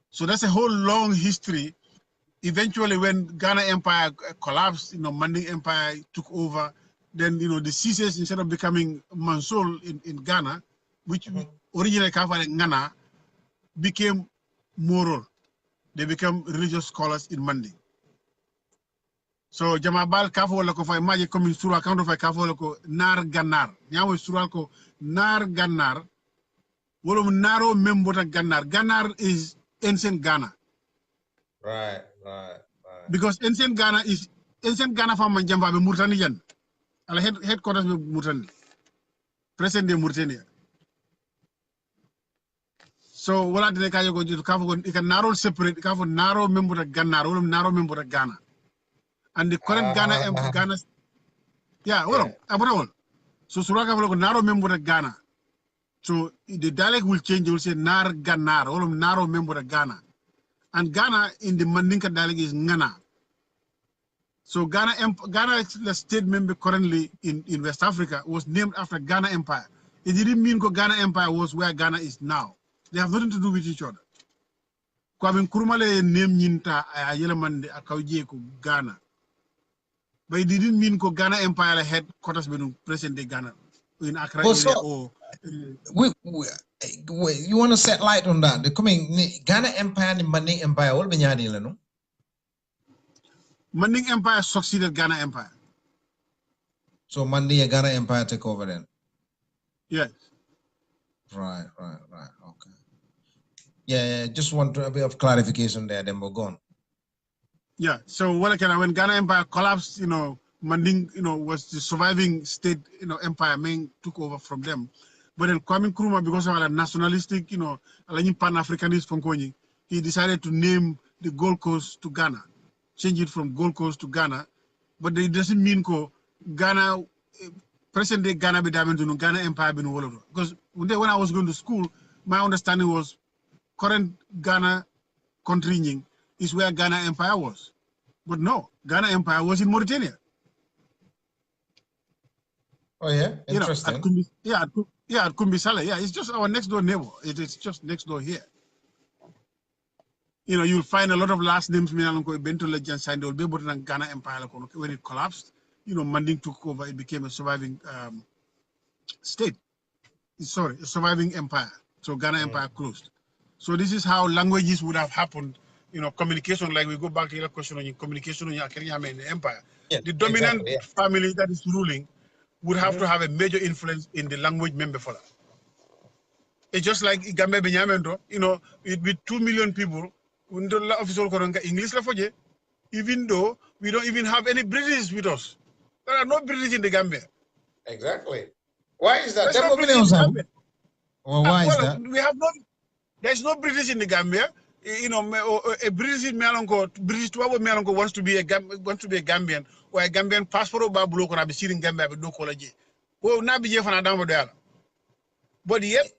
So that's a whole long history. Eventually, when Ghana Empire collapsed, you know, Manding Empire took over. Then, you know, the Cises, instead of becoming Mansul in Ghana, which originally came from Ghana, became Moro. They became religious scholars in Manding. So Jamabal kafo lako fa maji komin sura kanto fa kafo lako nar gannar. Nyawo sura ko nar gannar. Wolo naro membota gannar. Gannar is ancient Ghana. Right. Because ancient Ghana from Manjamba be Mauritanian. Ala headquarters be Mauritania. Present day Mauritania. So wala de kayo go jitu kafo ko naro separate kafo naro membota gannar wolo naro membota Ghana. And the current Ghana, yeah, well, yeah. So Suraka will narrow member of Ghana. So the dialect will change. You will say Nar Ganar, or narrow member of Ghana. And Ghana in the Mandinka dialect is Ngana. So Ghana, the state member currently in West Africa, was named after Ghana Empire. It didn't mean that Ghana Empire was where Ghana is now. They have nothing to do with each other. Kwame Nkrumah name Nyinta Yelemande Akauje ko Ghana. But it didn't mean that Ghana Empire had quarters in present-day Ghana in Accra area or. Wait, you want to set light on that? The coming Ghana Empire and Manding Empire, all been yadi, no? Manding Empire succeeded Ghana Empire. So Manding and Ghana Empire take over then. Yes. Right. Okay. Yeah. Just want a bit of clarification there. Then we're gone. Yeah, so when Ghana Empire collapsed, you know, Manding, you know, was the surviving state, you know, empire, took over from them. But then Kwame Nkrumah, because of a nationalistic, you know, pan-Africanist from Konyi, he decided to name the Gold Coast to Ghana, change it from Gold Coast to Ghana. But it doesn't mean Ghana, present-day Ghana be Ghana Empire be no. Because when I was going to school, my understanding was current Ghana country is where Ghana Empire was. But no, Ghana Empire was in Mauritania. Oh yeah, interesting. At Kumbi Saleh. Yeah, it's just our next door neighbor. It's just next door here. You know, you'll find a lot of last names Bento Legend signed will be able to Ghana Empire when it collapsed. You know, Manding took over, it became a surviving state. Sorry, a surviving empire. So Ghana Empire closed. So this is how languages would have happened. You know, communication, like we go back to your question on communication in the empire. Yeah, the dominant family that is ruling would have to have a major influence in the language member for that. It's just like Gambia Benyamento, you know, with 2 million people, English, even though we don't even have any British with us. There are no British in the Gambia. Exactly. Why is that? Well, why is that? We have no, there's no British in the Gambia. You know, a British Melonko wants to be a Gambian, or a Gambian passport or Babulo can be sitting Gambia with no college. Well, now be here. But yet,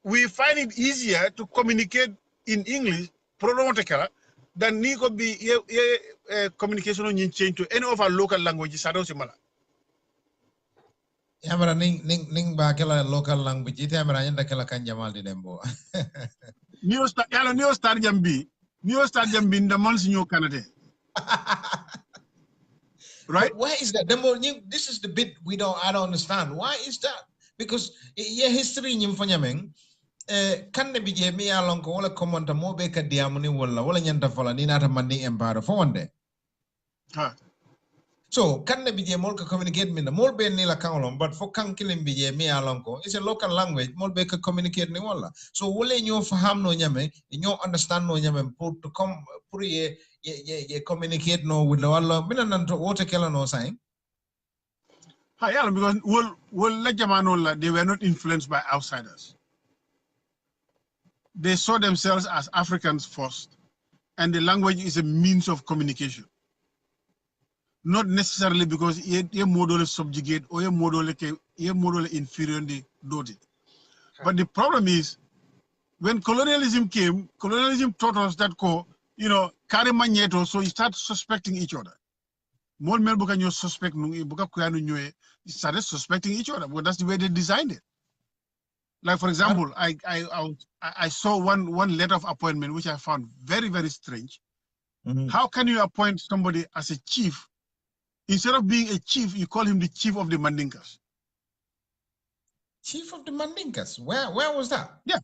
we find it easier to communicate in English, than Nico be communication on change to any of our local languages. Yamara ning ba kala local language ite yamara yanda kala kan jamal di dembo. Neo star jambi the months in your Canada. Right? But why is that? This is the bit I don't understand. Why is that? Because history nyim fanyameng kan ne bije mi alon ko wala komanta mo be ka diamuni wala nyanta fala ni nata Manding Empire fo wonde. So can ne bije mol ka communicate min mol be ni la kanolon but for kan kilim bije mi alon ko it's a local language mol be ka communicate ni wala. So wole ñoo faham no ñame ñoo understand no ñame pour to come pour ye communicate no with wala minan to wote kala no saying. Because they were not influenced by outsiders. They saw themselves as Africans first, and the language is a means of communication. Not necessarily because a model subjugate or a model inferiorly doted. But the problem is, when colonialism came, colonialism taught us that, you know, carry magneto, so you start suspecting each other. more men buka nyo suspect nung buka kuyanu nyoe started suspecting each other. But that's the way they designed it. Like for example, I saw one letter of appointment which I found very, very strange. How can you appoint somebody as a chief? Instead of being a chief, you call him the chief of the Mandinkas. Chief of the Mandinkas. Where was that? Yeah.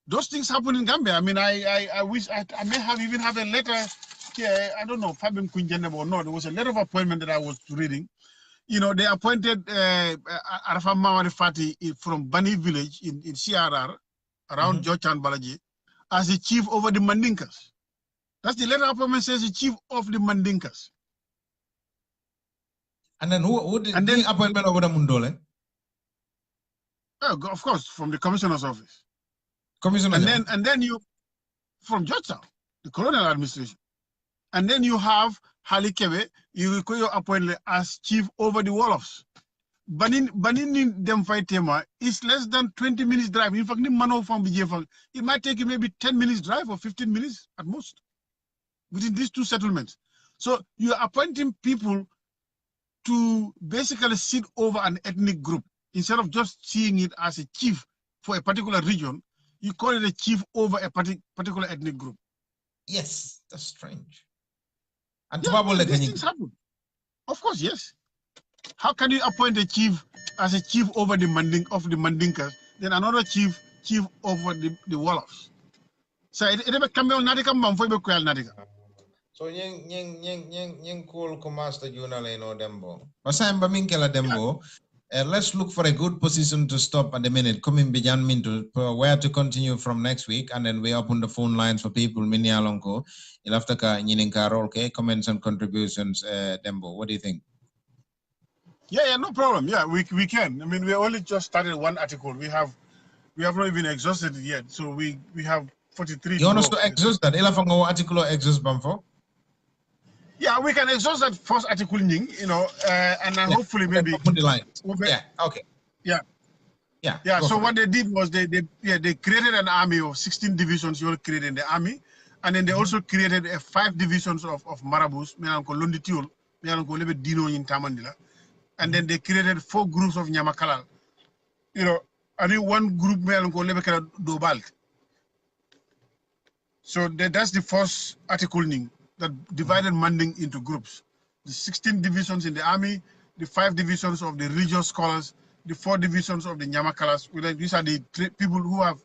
Those things happen in Gambia. I mean, I wish I may have even have a letter here. I don't know, Fabian Kunjaneb or not. There was a letter of appointment that I was reading. You know, they appointed Arafa Mawari Fati from Bani village in CRR, around Jochan Balaji, as the chief over the Mandinkas. That's the letter of appointment says the chief of the Mandinkas. And then who did the appointment over the Mundole? Of course, from the commissioner's office. Commissioner. And then you from Georgetown, the colonial administration. And then you have Hali Kebe, you appointed as chief over the Wolofs. Banin them fight tema is less than 20 minutes drive. In fact, it might take you maybe 10 minutes drive or 15 minutes at most within these two settlements. So you're appointing people to basically sit over an ethnic group. Instead of just seeing it as a chief for a particular region, you call it a chief over a particular ethnic group. Yes, that's strange. And these things happen. Of course, yes. How can you appoint a chief as a chief over the Mandinkas, then another chief over the Wolofs? So it can be nadika mamfo be nadika. So nyeng cool master junale no dembo. Masamba minkela dembo. Let's look for a good position to stop at the minute. Coming Bijan Minto, where to continue from next week, and then we open the phone lines for people. Mini Alonko, Ilaftaka, Nyininka Rolke, comments and contributions. Dembo, what do you think? Yeah, no problem. Yeah, we can. I mean, we only just started one article. We have not even exhausted it yet. So we have 43. You want us to exhaust that? Ilafango article or exhaust Bamfo? Yeah, we can exhaust that first article, and then hopefully maybe open the line. Yeah. Okay. Yeah. So what they did was they created an army of 16 divisions. You all created the army, and then they also created 5 divisions of marabouts. And then they created 4 groups of Nyamakala. I think one group Dobal. So that's the first article that divided Manding into groups. The 16 divisions in the army, the 5 divisions of the religious scholars, the 4 divisions of the Nyamakalas. These are the people who have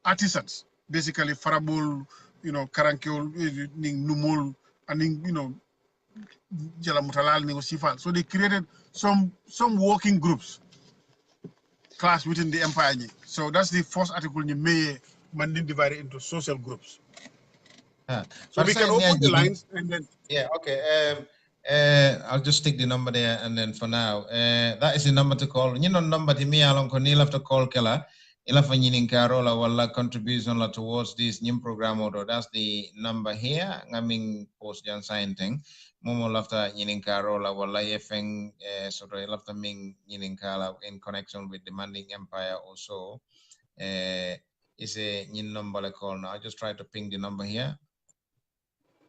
artisans, basically Farabul, Karankul, Numul, and Jalamutalal, Sifal. So they created some working groups, class within the empire. So that's the first article in May, Manding divided into social groups. So we can open the lines and then. Yeah, okay. I'll just stick the number there, and then for now, that is the number to call. Number to me along Cornel have to call Kela. Ila fanyinin karola wala contribution la towards this new program order. That's the number here. Ngaming post jan sign thing. Momo lafta nyinin karola wala yefeng sort of lafta ming nyinin kala in connection with the Manding Empire also. Is a nyin number call now. I just try to ping the number here.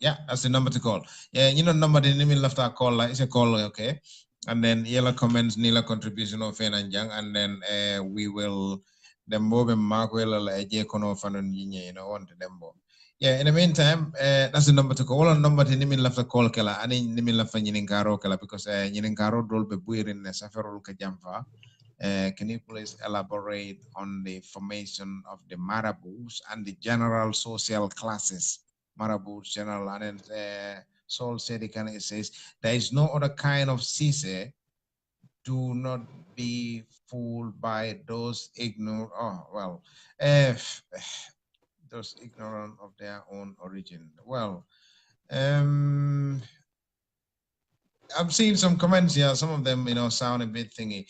Yeah, that's the number to call. Yeah, number the name left our call. It's a call, okay. And then yellow comments, nila contribution of Fenanjang, and then we will dembo mark well kono fanon on the dembo. Yeah, in the meantime, that's the number to call. All number the name left a call kela, and in name left Yininkaro kela because Yininkaro drol be buirin saferul kajamfa. Can you please elaborate on the formation of the marabouts and the general social classes? Marabouts, general, and Saul said it says there is no other kind of Cisse. Do not be fooled by those ignorant. Those ignorant of their own origin. Well, I'm seeing some comments here. Some of them, sound a bit thingy.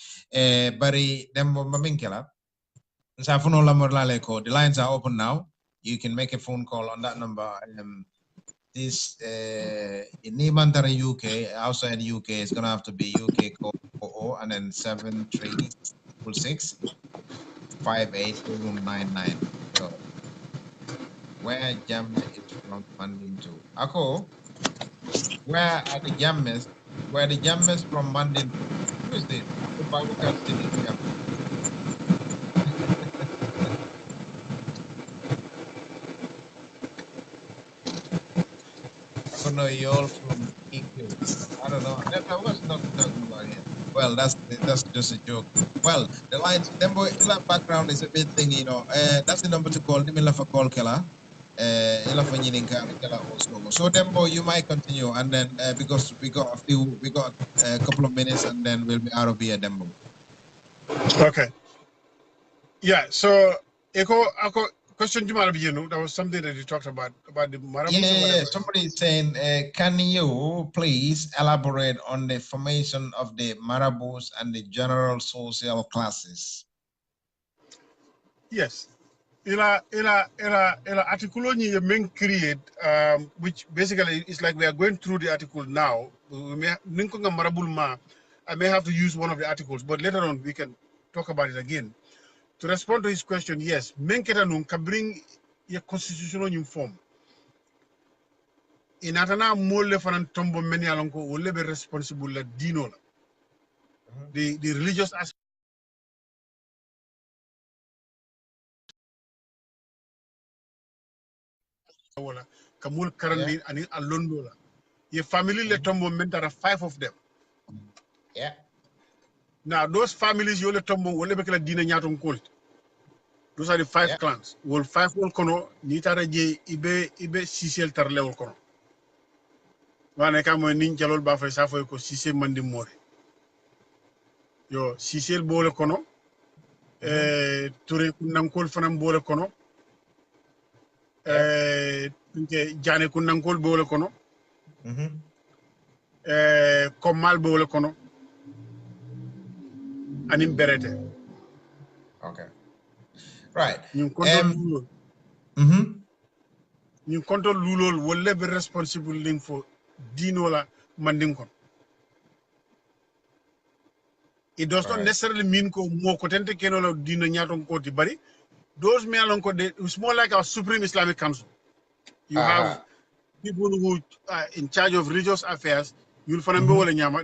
Bari dembo maminkela. The lines are open now. You can make a phone call on that number. This in Nimantara UK, outside UK, is gonna have to be UK code 00 and then 736658299. So where Jamna is from Manding to. Ako, where are the Jammes? Where the Jammes from Manding? Who is this? Abu Bakar Siddiq Jammeh. I don't know you all from EQ. I don't know. That was not talking about here. Well, that's just a joke. Well, the lines, Dembo, ila background is a bit thing, you know. That's the number to call. Dimila for call Kela. Ila for Nyininka Kela also. So Dembo, you might continue, and then because we got a couple of minutes, and then we'll be out of here, Dembo. Okay. Yeah. So, Echo, question that was something that you talked about the Marabus or Yeah. whatever. Somebody is saying, can you please elaborate on the formation of the marabouts and the general social classes? Yes. Ila article ni you main create which basically is like we are going through the article now. We may ninkonga marabul ma. I may have to use one of the articles, but later on we can talk about it again. To respond to his question, yes, menketa nun can bring a constitutional new form. In atana mole fanan tombo many alonko will be responsible la dino la. The religious aspect wala kamul karandi ani alondo la. Your family le tombo men there are 5 of them. Yeah. Now those families you le tombo will be kala dina nyaton colt. Those are the 5 clans. Will 5 will kono ni tara je ibe sisel tar level kono. Wane ka mo nin jalol ba fay sa fay ko sisel mandi more. Yo sisel bole kono Touré kunnankol fanam bole kono jane kunnankol bole kono kommal bole kono anim berete. Okay. Right. Ñun control ñun control lulol wolle be responsible ling for dino la manding kon. It does not necessarily mean ko mo ko tente keno la dino nyaton ko ti bari. Those me along ko it's more like our Supreme Islamic Council. You have people who are in charge of religious affairs. You'll find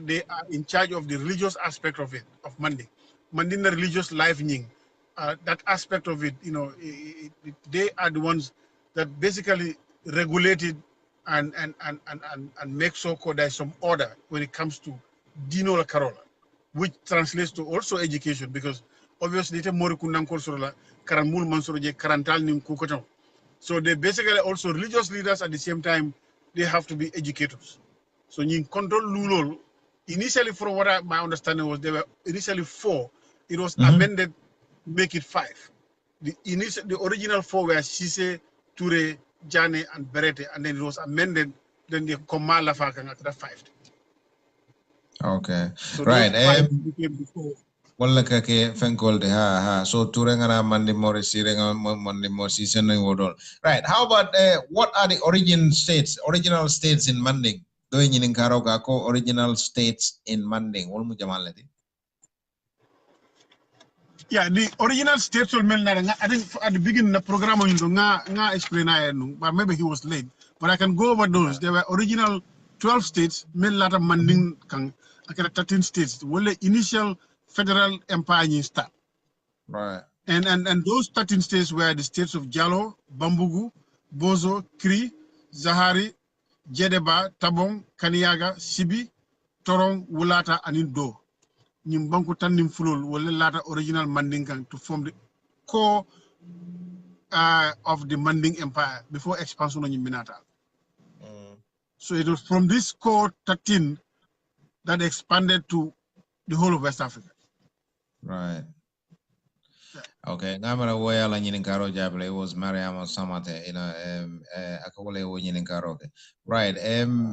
they are in charge of the religious aspect of it, of Manding. Manding the religious life ning. That aspect of it, you know, they are the ones that basically regulate it and make so called there's some order when it comes to Dino la Carola, which translates to also education, because obviously they more kundankol sorola karamul mansoro je karantal nim kukoto. So they basically also religious leaders at the same time, they have to be educators. So in control lulol, initially from what my understanding was, there were initially 4. It was amended, make it 5. The original 4 were Sise, Toure, Jane, and Berete, and then it was amended, then the Komala Fakan after 5. Okay. So right. Became before. Wala kake fenkol de so turengana mandi more sirenga mandi more season wodol. Right. How about what are the original states in Manding? Doing in Karoga ko original states in Manding. Wolmu jamalati. Yeah, the original states will mean that I think at the beginning the program nga explain but maybe he was late. But I can go over those. There were original 12 states, made later Manding kang 13 states. Well, the initial federal empire start. Right. And those 13 states were the states of Jalo, Bambugu, Bozo, Kri, Zahari, Jedeba, Tabong, Kaniyaga, Sibi, Torong, Wulata, and Indo. Nyimbanku Tandim Fulul were later original Mandingang to form the core of the Manding Empire before expansion on Yiminata. So it was from this core 13 that expanded to the whole of West Africa. Right. Okay, ngamara woya la nyinin karo jable was Mariam Samate, you know, akawale wo nyinin karo. Right.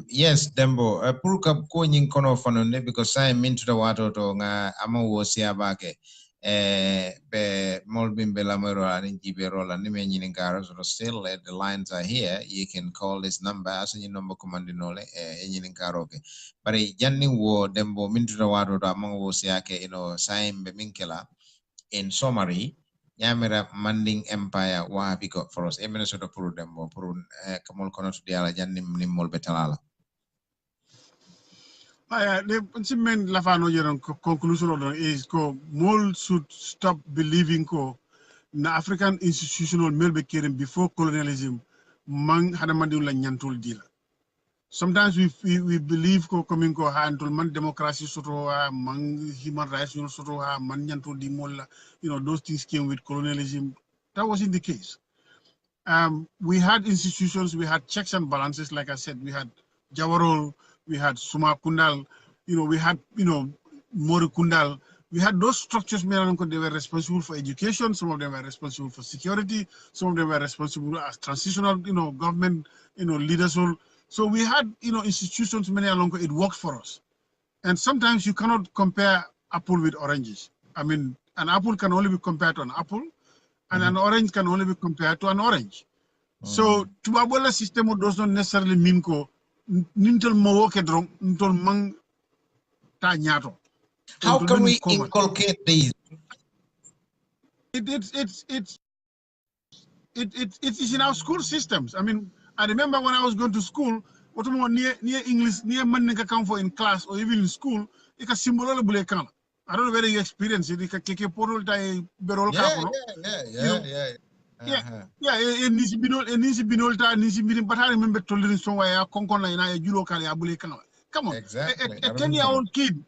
Yes, Dembo. Pulka ko nyin kono fanone because I mean to the water to nga ama wo siabake. Be molbin belamero and jibero la nime nyinin karo. So still the lines are here. You can call this number as your number commandinole nyinin karo. But janni wo Dembo min to the water to ama wo siake, you know, sign be minkela. In summary, Yamira Manding Empire wa got for us. Minnesota puru dembo puru kamol kono to diala jannim nimmol betalala. the main lafano jeron conclusion is ko mol should stop believing ko na African institutional melbe keren before colonialism man hada mandin la nyantul dila. Sometimes we believe ko coming ko handle man democracy soto man human rights soto man nyantul di molla, those things came with colonialism. That wasn't the case. We had institutions, we had checks and balances. Like I said, we had Jawarol, we had Suma Kundal, we had, Mori Kundal. We had those structures, they were responsible for education. Some of them were responsible for security. Some of them were responsible as transitional, government, leaders. So we had, institutions, many along, it worked for us. And sometimes you cannot compare apple with oranges. I mean, an apple can only be compared to an apple, and an orange can only be compared to an orange. So, Tubabola system does not necessarily mean ko nintel mawoke drong nintol mang ta nyato. How can we inculcate these? It is in our school systems. I mean, I remember when I was going to school, what near English, near Manding come for in class or even in school, it can symbol bule kan. I don't know whether you experience it. It can keke porol tai berol kapono. Yeah, nisi binol ta nisi bin, but I remember told somewhere ya konkon na ya julo kale abule kan. Come on, exactly. A 10-year-old kid,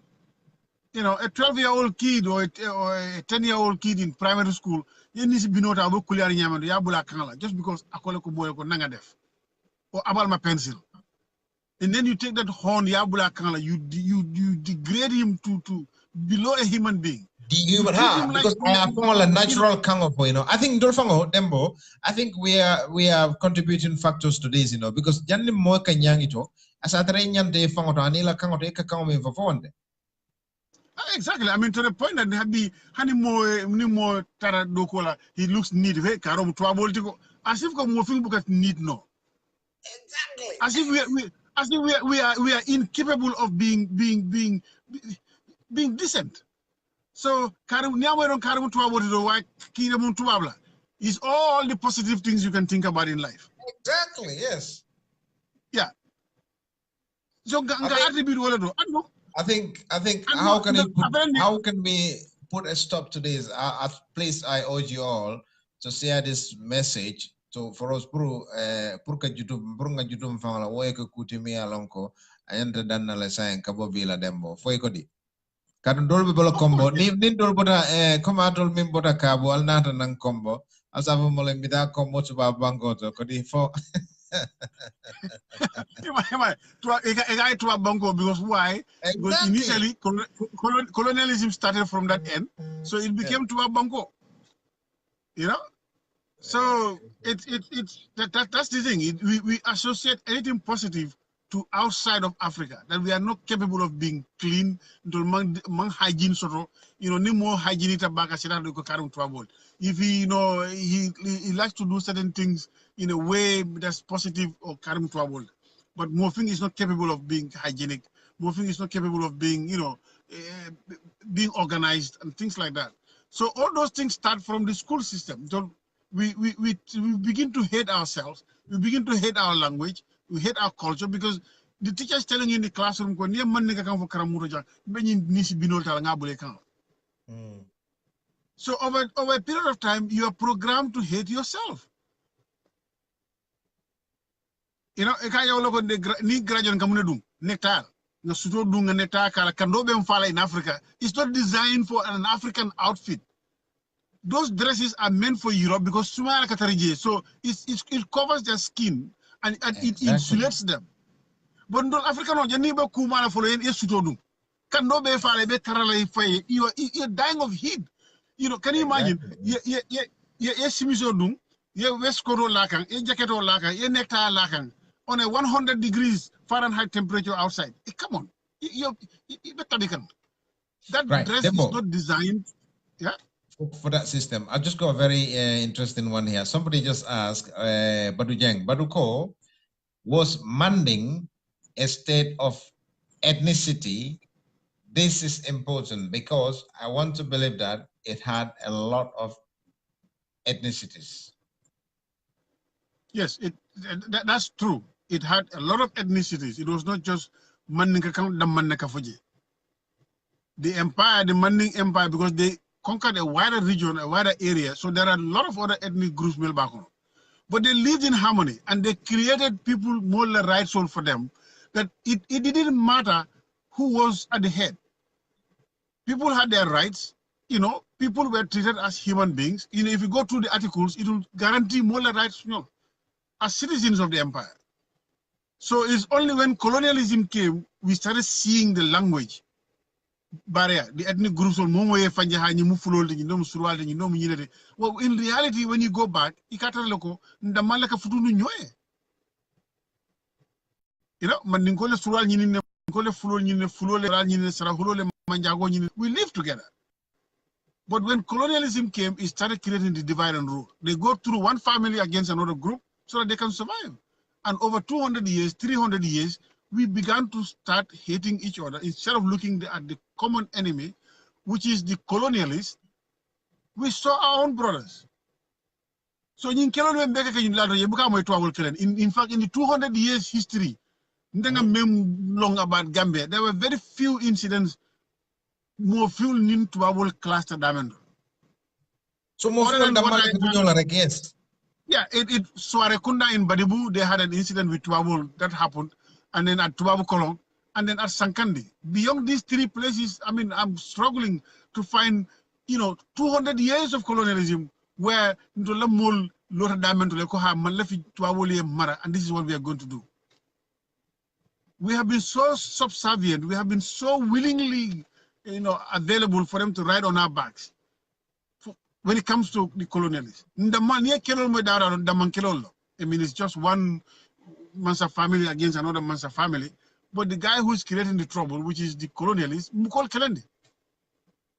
a 12-year-old kid or a 10-year-old kid in primary school, you nisi binota abu kuliari nyamando ya abula kan just because akole ko boy ko nanga def or abal ma pencil. And then you take that horn, ya abula kan you degrade him to below a human being. Because I have a natural kango, I think Dolfango Dembo, I think we are contributing factors to this, because Janni mo kanyangito as a train de fango anila kango eka kango for fonde. Exactly. I mean, to the point that hani more tara dokola, he looks neat. Hey, karom tuaboltiko. As if come moving because neat no. Exactly. As if we are incapable of being decent. So is all the positive things you can think about in life. Exactly, yes. Yeah. So I think how can we put a stop to this? At least I urge you all to share this message for us purka jutum fangala woyeka kutimi alonko ayanta danna sayang kabo bila dembo foi kodi kadon dolbe bolo combo nin dolbota komatol min bota kabo alnata nan combo asaba mole mida combo to ba bango to kodi fo because why? Exactly. Because initially colonialism started from that end, so it became Tuba Banco. So that's the thing. We associate anything positive to outside of Africa, that we are not capable of being clean, mang hygiene sort of, no more hygiene tabaka trouble. If he likes to do certain things in a way that's positive or karim trouble. But morphing is not capable of being hygienic. Morphing is not capable of being, being organized and things like that. So all those things start from the school system. So we begin to hate ourselves. We begin to hate our language. We hate our culture because the teacher is telling you in the classroom, so over a period of time, you are programmed to hate yourself. Ni graduate kamunedung nectar na suto dunga nectar kala kando be mfala in Africa. It's not designed for an African outfit. Those dresses are meant for Europe because sumara katarije, so it covers their skin and exactly. It insulates them. But no African no jani ba kumala folo yen suto dung kando be fala be tarala fay you're dying of heat. Can you imagine? Ye simiso dung ye west kodo lakang ye jacketo lakang ye nectar lakang on a 100 degrees Fahrenheit temperature outside. Come on, that right. Dress Demo. Is not designed. Yeah. For that system, I just got a very interesting one here. Somebody just asked, Baduko, was Manding a state of ethnicity? This is important because I want to believe that it had a lot of ethnicities. Yes, that's true. It had a lot of ethnicities. It was not just Manding ka kan dam man ka foje. The empire, the Manding Empire, because they conquered a wider region, a wider area. So there are a lot of other ethnic groups back home. But they lived in harmony and they created people more the right soul for them. That it didn't matter who was at the head. People had their rights, you know, people were treated as human beings. You know, if you go through the articles, it will guarantee more the rights, you know, as citizens of the empire. So it's only when colonialism came, we started seeing the language barrier, the ethnic groups. Well, in reality, when you go back, you know, we live together. But when colonialism came, it started creating the divide and rule. They go through one family against another group so that they can survive. And over 200 years, 300 years, we began to start hating each other instead of looking at the common enemy, which is the colonialists. We saw our own brothers. So in fact, in the 200 years history, long about Gambia, there were very few incidents more fuel nin to class to diamond. So more fuel than yes. Yeah, Swarekunda in Badibu, they had an incident with Tuabul that happened, and then at Tuabu Kolong, and then at Sankandi. Beyond these three places, I mean, I'm struggling to find, you know, 200 years of colonialism where Ndolamul, Lota Diamond, Lekoha, Malefi, Tuabuli, Mara, and this is what we are going to do. We have been so subservient, we have been so willingly, you know, available for them to ride on our backs. When it comes to the colonialists, I mean, it's just one Mansa family against another Mansa family. But the guy who is creating the trouble, which is the colonialists, Mukol Kelendi.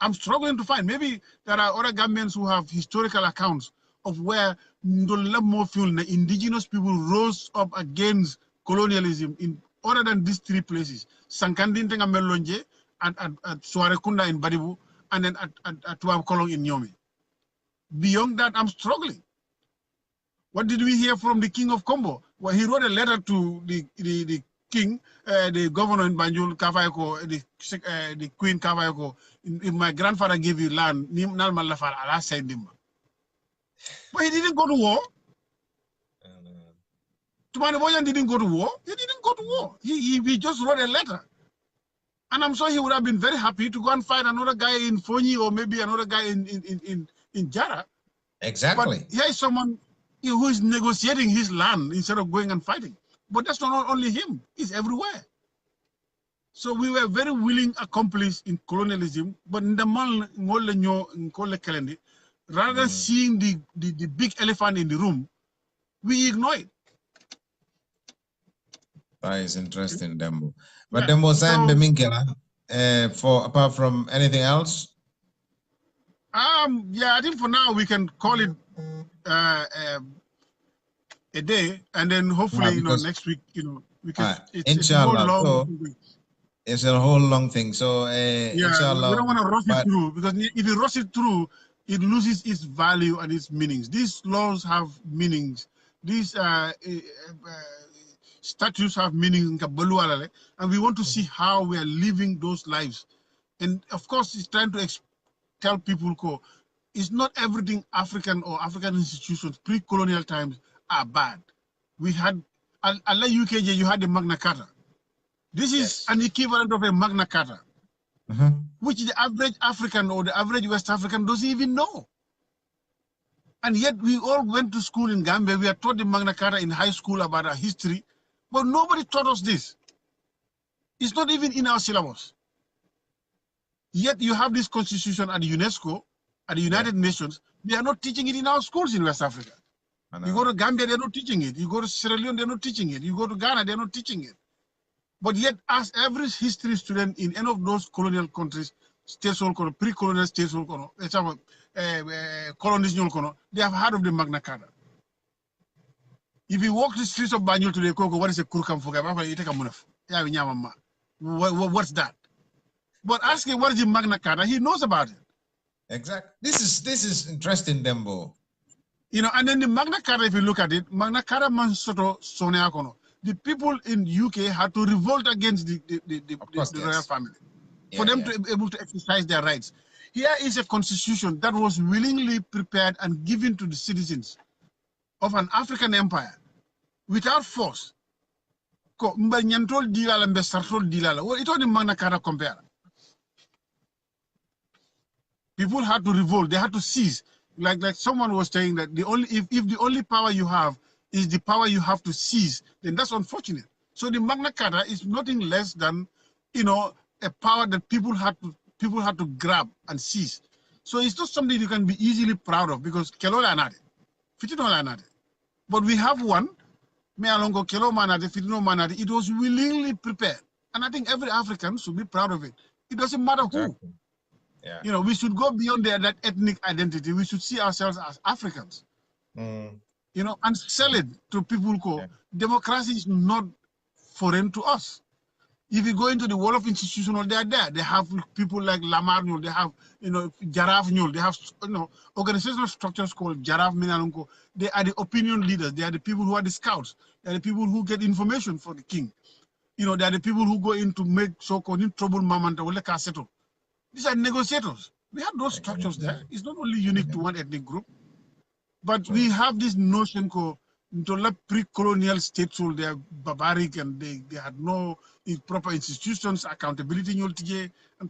I'm struggling to find. Maybe there are other Gambians who have historical accounts of where the indigenous people rose up against colonialism in other than these three places. Sankandin Tenga Melonje, at Swarekunda in Badibu, and then at Tuab Kolong in Nyomi. Beyond that, I'm struggling. What did we hear from the king of Combo? Well, he wrote a letter to the king, the governor in Banjul, Kavayoko, the queen Kavayoko. If my grandfather gave you land, I'll send him. But he didn't go to war. Tumani Boyan didn't go to war. He didn't go to war. He just wrote a letter. And I'm sure he would have been very happy to go and find another guy in Fonyi or maybe another guy in Jara. Exactly. But here is someone who is negotiating his land instead of going and fighting. But that's not only him, it's everywhere. So we were very willing accomplice in colonialism, but rather than seeing the big elephant in the room, we ignore it. That is interesting, Dembo. But Dembo saying Beminkela, for apart from anything else? Yeah, I think for now we can call it a day, and then hopefully, next week, we can. It's a whole long thing. It's a whole long thing. So, inshallah, we don't want to rush it through, because if you rush it through, it loses its value and its meanings. These laws have meanings. These statutes have meanings, and we want to see how we are living those lives. And of course, it's trying to tell people, it's not everything African or African institutions pre-colonial times are bad. We had, Allah UKJ, you had the Magna Carta. This is an equivalent of a Magna Carta, which the average African or the average West African doesn't even know. And yet we all went to school in Gambia. We are taught the Magna Carta in high school about our history, but nobody taught us this. It's not even in our syllabus. Yet you have this constitution at the UNESCO, at the United Nations. They are not teaching it in our schools in West Africa. You go to Gambia, they're not teaching it. You go to Sierra Leone, they're not teaching it. You go to Ghana, they're not teaching it. But yet, as every history student in any of those colonial countries, pre-colonial states, colonies, they have heard of the Magna Carta. If you walk the streets of Banjul today, what is a kurkam fuga? What's that? But ask him what is the Magna Carta, he knows about it. Exactly. This is interesting, Dembo. And then the Magna Carta, if you look at it, Magna Carta man soto soneakono. the people in UK had to revolt against the royal family for them to be able to exercise their rights. Here is a constitution that was willingly prepared and given to the citizens of an African empire without force. Ko mba nyantol dilala mbe sartol dilala. Well, it only Magna Carta compare. People had to revolt. They had to seize. Like someone was saying that if the only power you have is the power you have to seize, then that's unfortunate. So the Magna Carta is nothing less than, a power that people had to grab and seize. So it's not something you can be easily proud of because kelola anade, fitinola anade. But we have one. Me alongo kelo manade, fitino manade. It was willingly prepared, and I think every African should be proud of it. It doesn't matter who. Yeah. We should go beyond that ethnic identity. We should see ourselves as Africans. And sell it to people who democracy is not foreign to us. If you go into the world of institutional, they are there. They have people like Lamar Nyul, they have, Jaraf Nyul, they have, organizational structures called Jaraf Minalunko. They are the opinion leaders. They are the people who are the scouts. They are the people who get information for the king. They are the people who go in to make so-called trouble mamanta or like settle. These are negotiators. We have those structures there. It's not only unique to one ethnic group, but we have this notion called pre-colonial states, they are barbaric and they had no proper institutions, accountability, and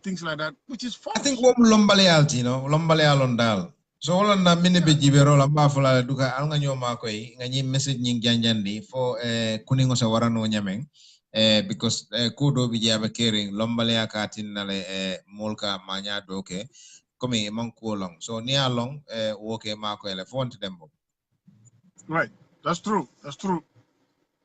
things like that, which is false. I think what Lombaleal, Lombaleal dal. So all on the mini bejibero la bafula duka alga nyoma koi ngani message nying janjandi for kuningo sa warano nyameng because kudo bijaba caring Lombalea katin nale molka manya doke komi manko long. So near long woke mako elephant to them. Right. That's true. That's true.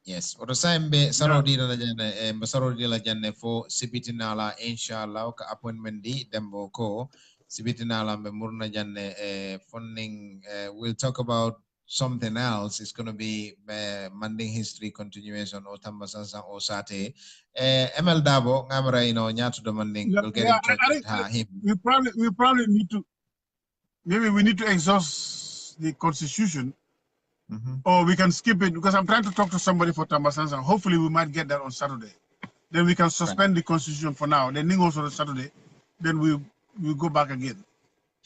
Yes. Oto saimbe sarodi la jane sarodi la jane for sibitinala inshallah ka appointment di dembo ko sibitinala me murna jane funding we'll talk about something else. It's going to be Manding history continuation or Tambasansa or Sate. ML Dabo ngamra nyatu do Manding will get in touch with him. We probably need to we need to exhaust the constitution. Or we can skip it because I'm trying to talk to somebody for Tambasansa. Hopefully we might get that on Saturday. Then we can suspend the constitution for now. Then also on Saturday. Then we'll go back again.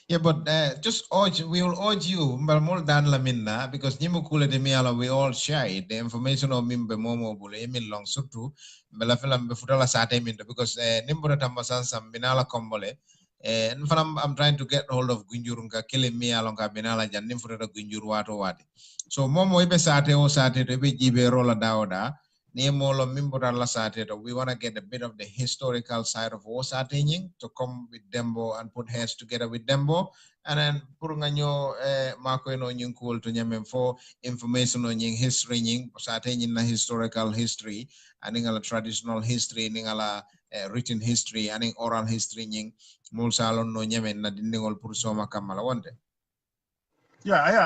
Yeah, but we will urge you, but more than Laminna, because Nimukule de Miala, we all share it. The information of Mimbe Momo Bule, Emil Long Sutu, Belafilam Befutala Sateminda, because Nimbura Tambasansa, Minala Combole. And I'm trying to get hold of Gunjurunga, killing me along Binala Janim for the Gunjurwato Wadi. So Momo Ebe Sate o Sate to be Jibe Rola Dauda, Nemolo Mimbura La Sate. We want to get a bit of the historical side of Osatening to come with Dembo and put heads together with Dembo. And then Purunganyo Marco no Nyunkul to Nyamem for information on Ying history, Ying Satening historical history, and in a traditional history, Ningala written history, and oral history, Ying. Yeah,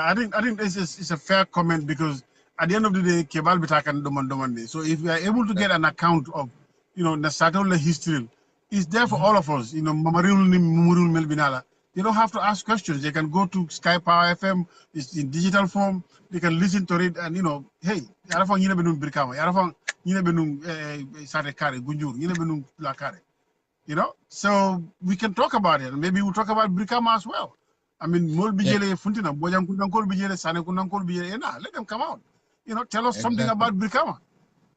I think this is a fair comment because at the end of the day, Kebal Bitakan Domande. So if we are able to get an account of, the Satola history, it's there for all of us. Mumurul Melbinala. They don't have to ask questions. They can go to Sky Power FM. It's in digital form. They can listen to it and hey, Yarafang Yinabenum Brikama, Yarafang Yinabenum Sate Kare, Gunjur, Yinabenum Lakare. So we can talk about it. Maybe we'll talk about Brikama as well. I mean, Mol Bijele Funtina, Bojang Kundankol Bijele, Sane Kundankol Bijele, let them come out. Tell us something about Brikama.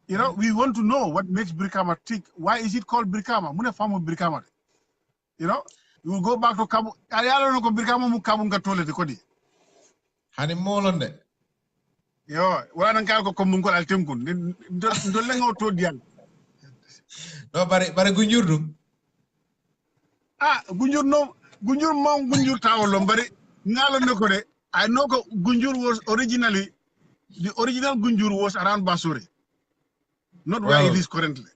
We want to know what makes Brikama tick. Why is it called Brikama? Muna famu Brikama. We will go back to Kabu. Ayalo no Brikama mu Kabu Ngatole de Kodi. Hani Molonde. Yo, wala nang ko Mungol Altemkun. Ndolengo to dial. No, bare Gunjurdum. Gunjur mom Gunjur Tawolom, but I know Gunjur was originally, the original Gunjur was around Basuri, not where it is currently.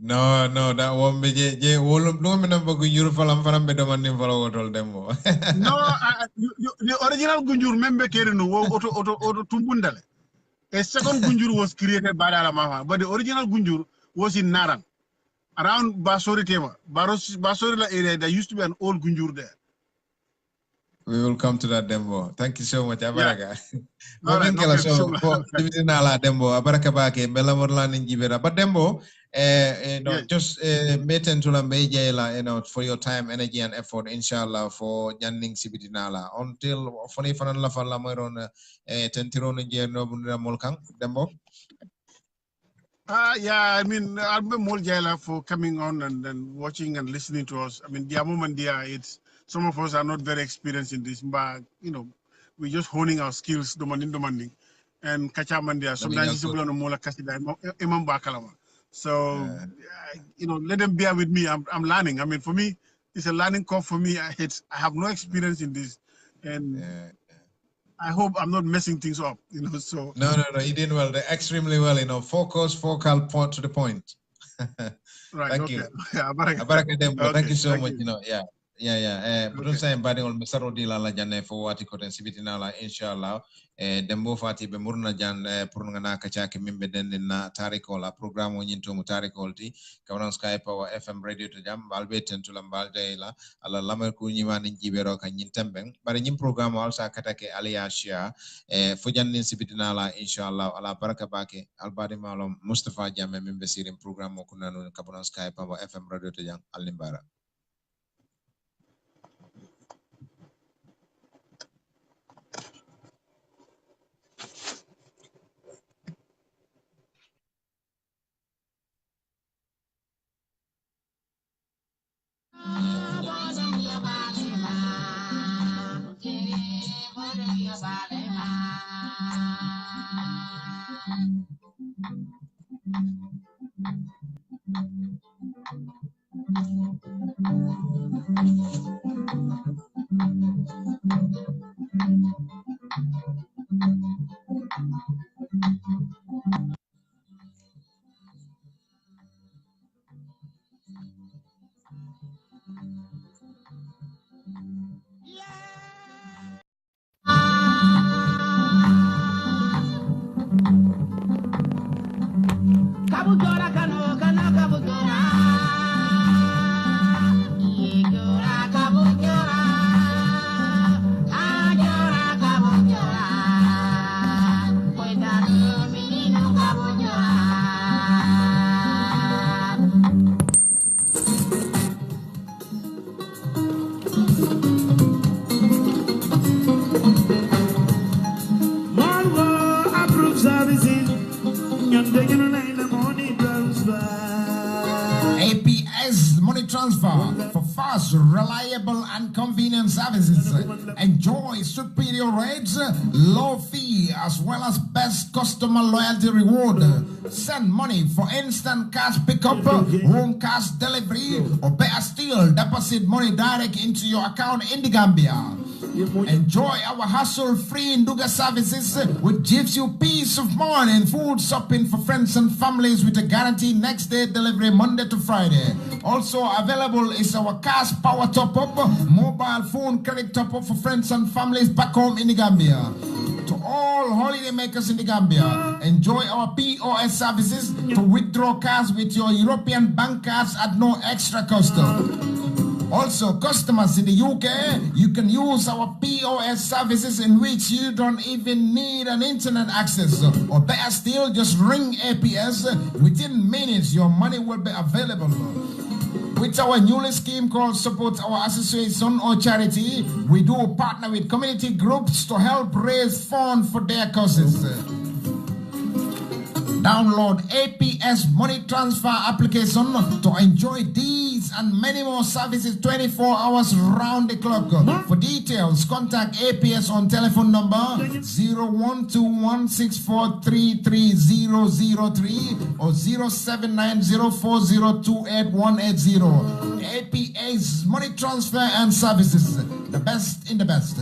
No, that won't be no number Gunjur Falam Faram Bedoman follow all them. No, the original Gunjur member Kerino, Oto Tumbundale. A second Gunjur was created by Alamama, but the original Gunjur was in Narang. Around Basori Tema, Basori area, there used to be an old Gunjur there. We will come to that, Dembo. Thank you so much, Abaraka. All right, Mominkela okay, so dividinala Dembo, Abaraka Bake, Melamorla Ninjibera. But Dembo, just meten to la for your time, energy, and effort, inshallah, for Janning Sibidinala. Until Foni Fanan La Falamoron, Tentiron no Molkang, Dembo. Yeah, I mean, I'll be more jailer for coming on and watching and listening to us. I mean, the moment there, it's some of us are not very experienced in this, but we're just honing our skills, demanding, and catch up and there. Sometimes it's a more like so, let them bear with me. I'm learning. I mean, for me, it's a learning curve for me. I have no experience in this, and I hope I'm not messing things up, so. No, you did well. Extremely well, focus, focal point to the point. Right, Thank okay. you. Abaraka Dembo. okay, Thank you so much, you. Budun sa embadi on mesaro di la janne fo wati ko ten sibitina la inshallah dembo fati be murna jan pour ngana ka chake mimbe den na tariko la programme o nyinto mu tariko ti kawran skype o fm radio to jam balbe ten to lambal de la ala lamar ko nyima ni jibero ka nyintembeng bare nyim programme o sa katake aliya shia fo jannin sibitina la inshallah ala baraka bake albadi malom mustafa jamme mimbe sirim programme o kunanu kawran skype o fm radio to jam alimbara. APS money transfer for fast, reliable, and convenient services. Enjoy superior rates, low fee, as well as best customer loyalty reward. Send money for instant cash pickup, home cash delivery, or better still, deposit money direct into your account in the Gambia. Enjoy our hassle-free Nduga services, which gives you peace of mind and food shopping for friends and families with a guaranteed next day delivery Monday to Friday. Also available is our cash power top-up, mobile phone credit top-up for friends and families back home in the Gambia. To all holiday makers in the Gambia, enjoy our POS services to withdraw cash with your European bank cards at no extra cost. Also, customers in the UK, you can use our POS services in which you don't even need an internet access. Or better still, just ring APS. Within minutes, your money will be available. With our newest scheme called Support Our Association or Charity, we do partner with community groups to help raise funds for their causes. Download APS money transfer application to enjoy these and many more services 24 hours round the clock. For details, contact APS on telephone number 012164330003 or 079040288180. APS money transfer and services, the best in the best.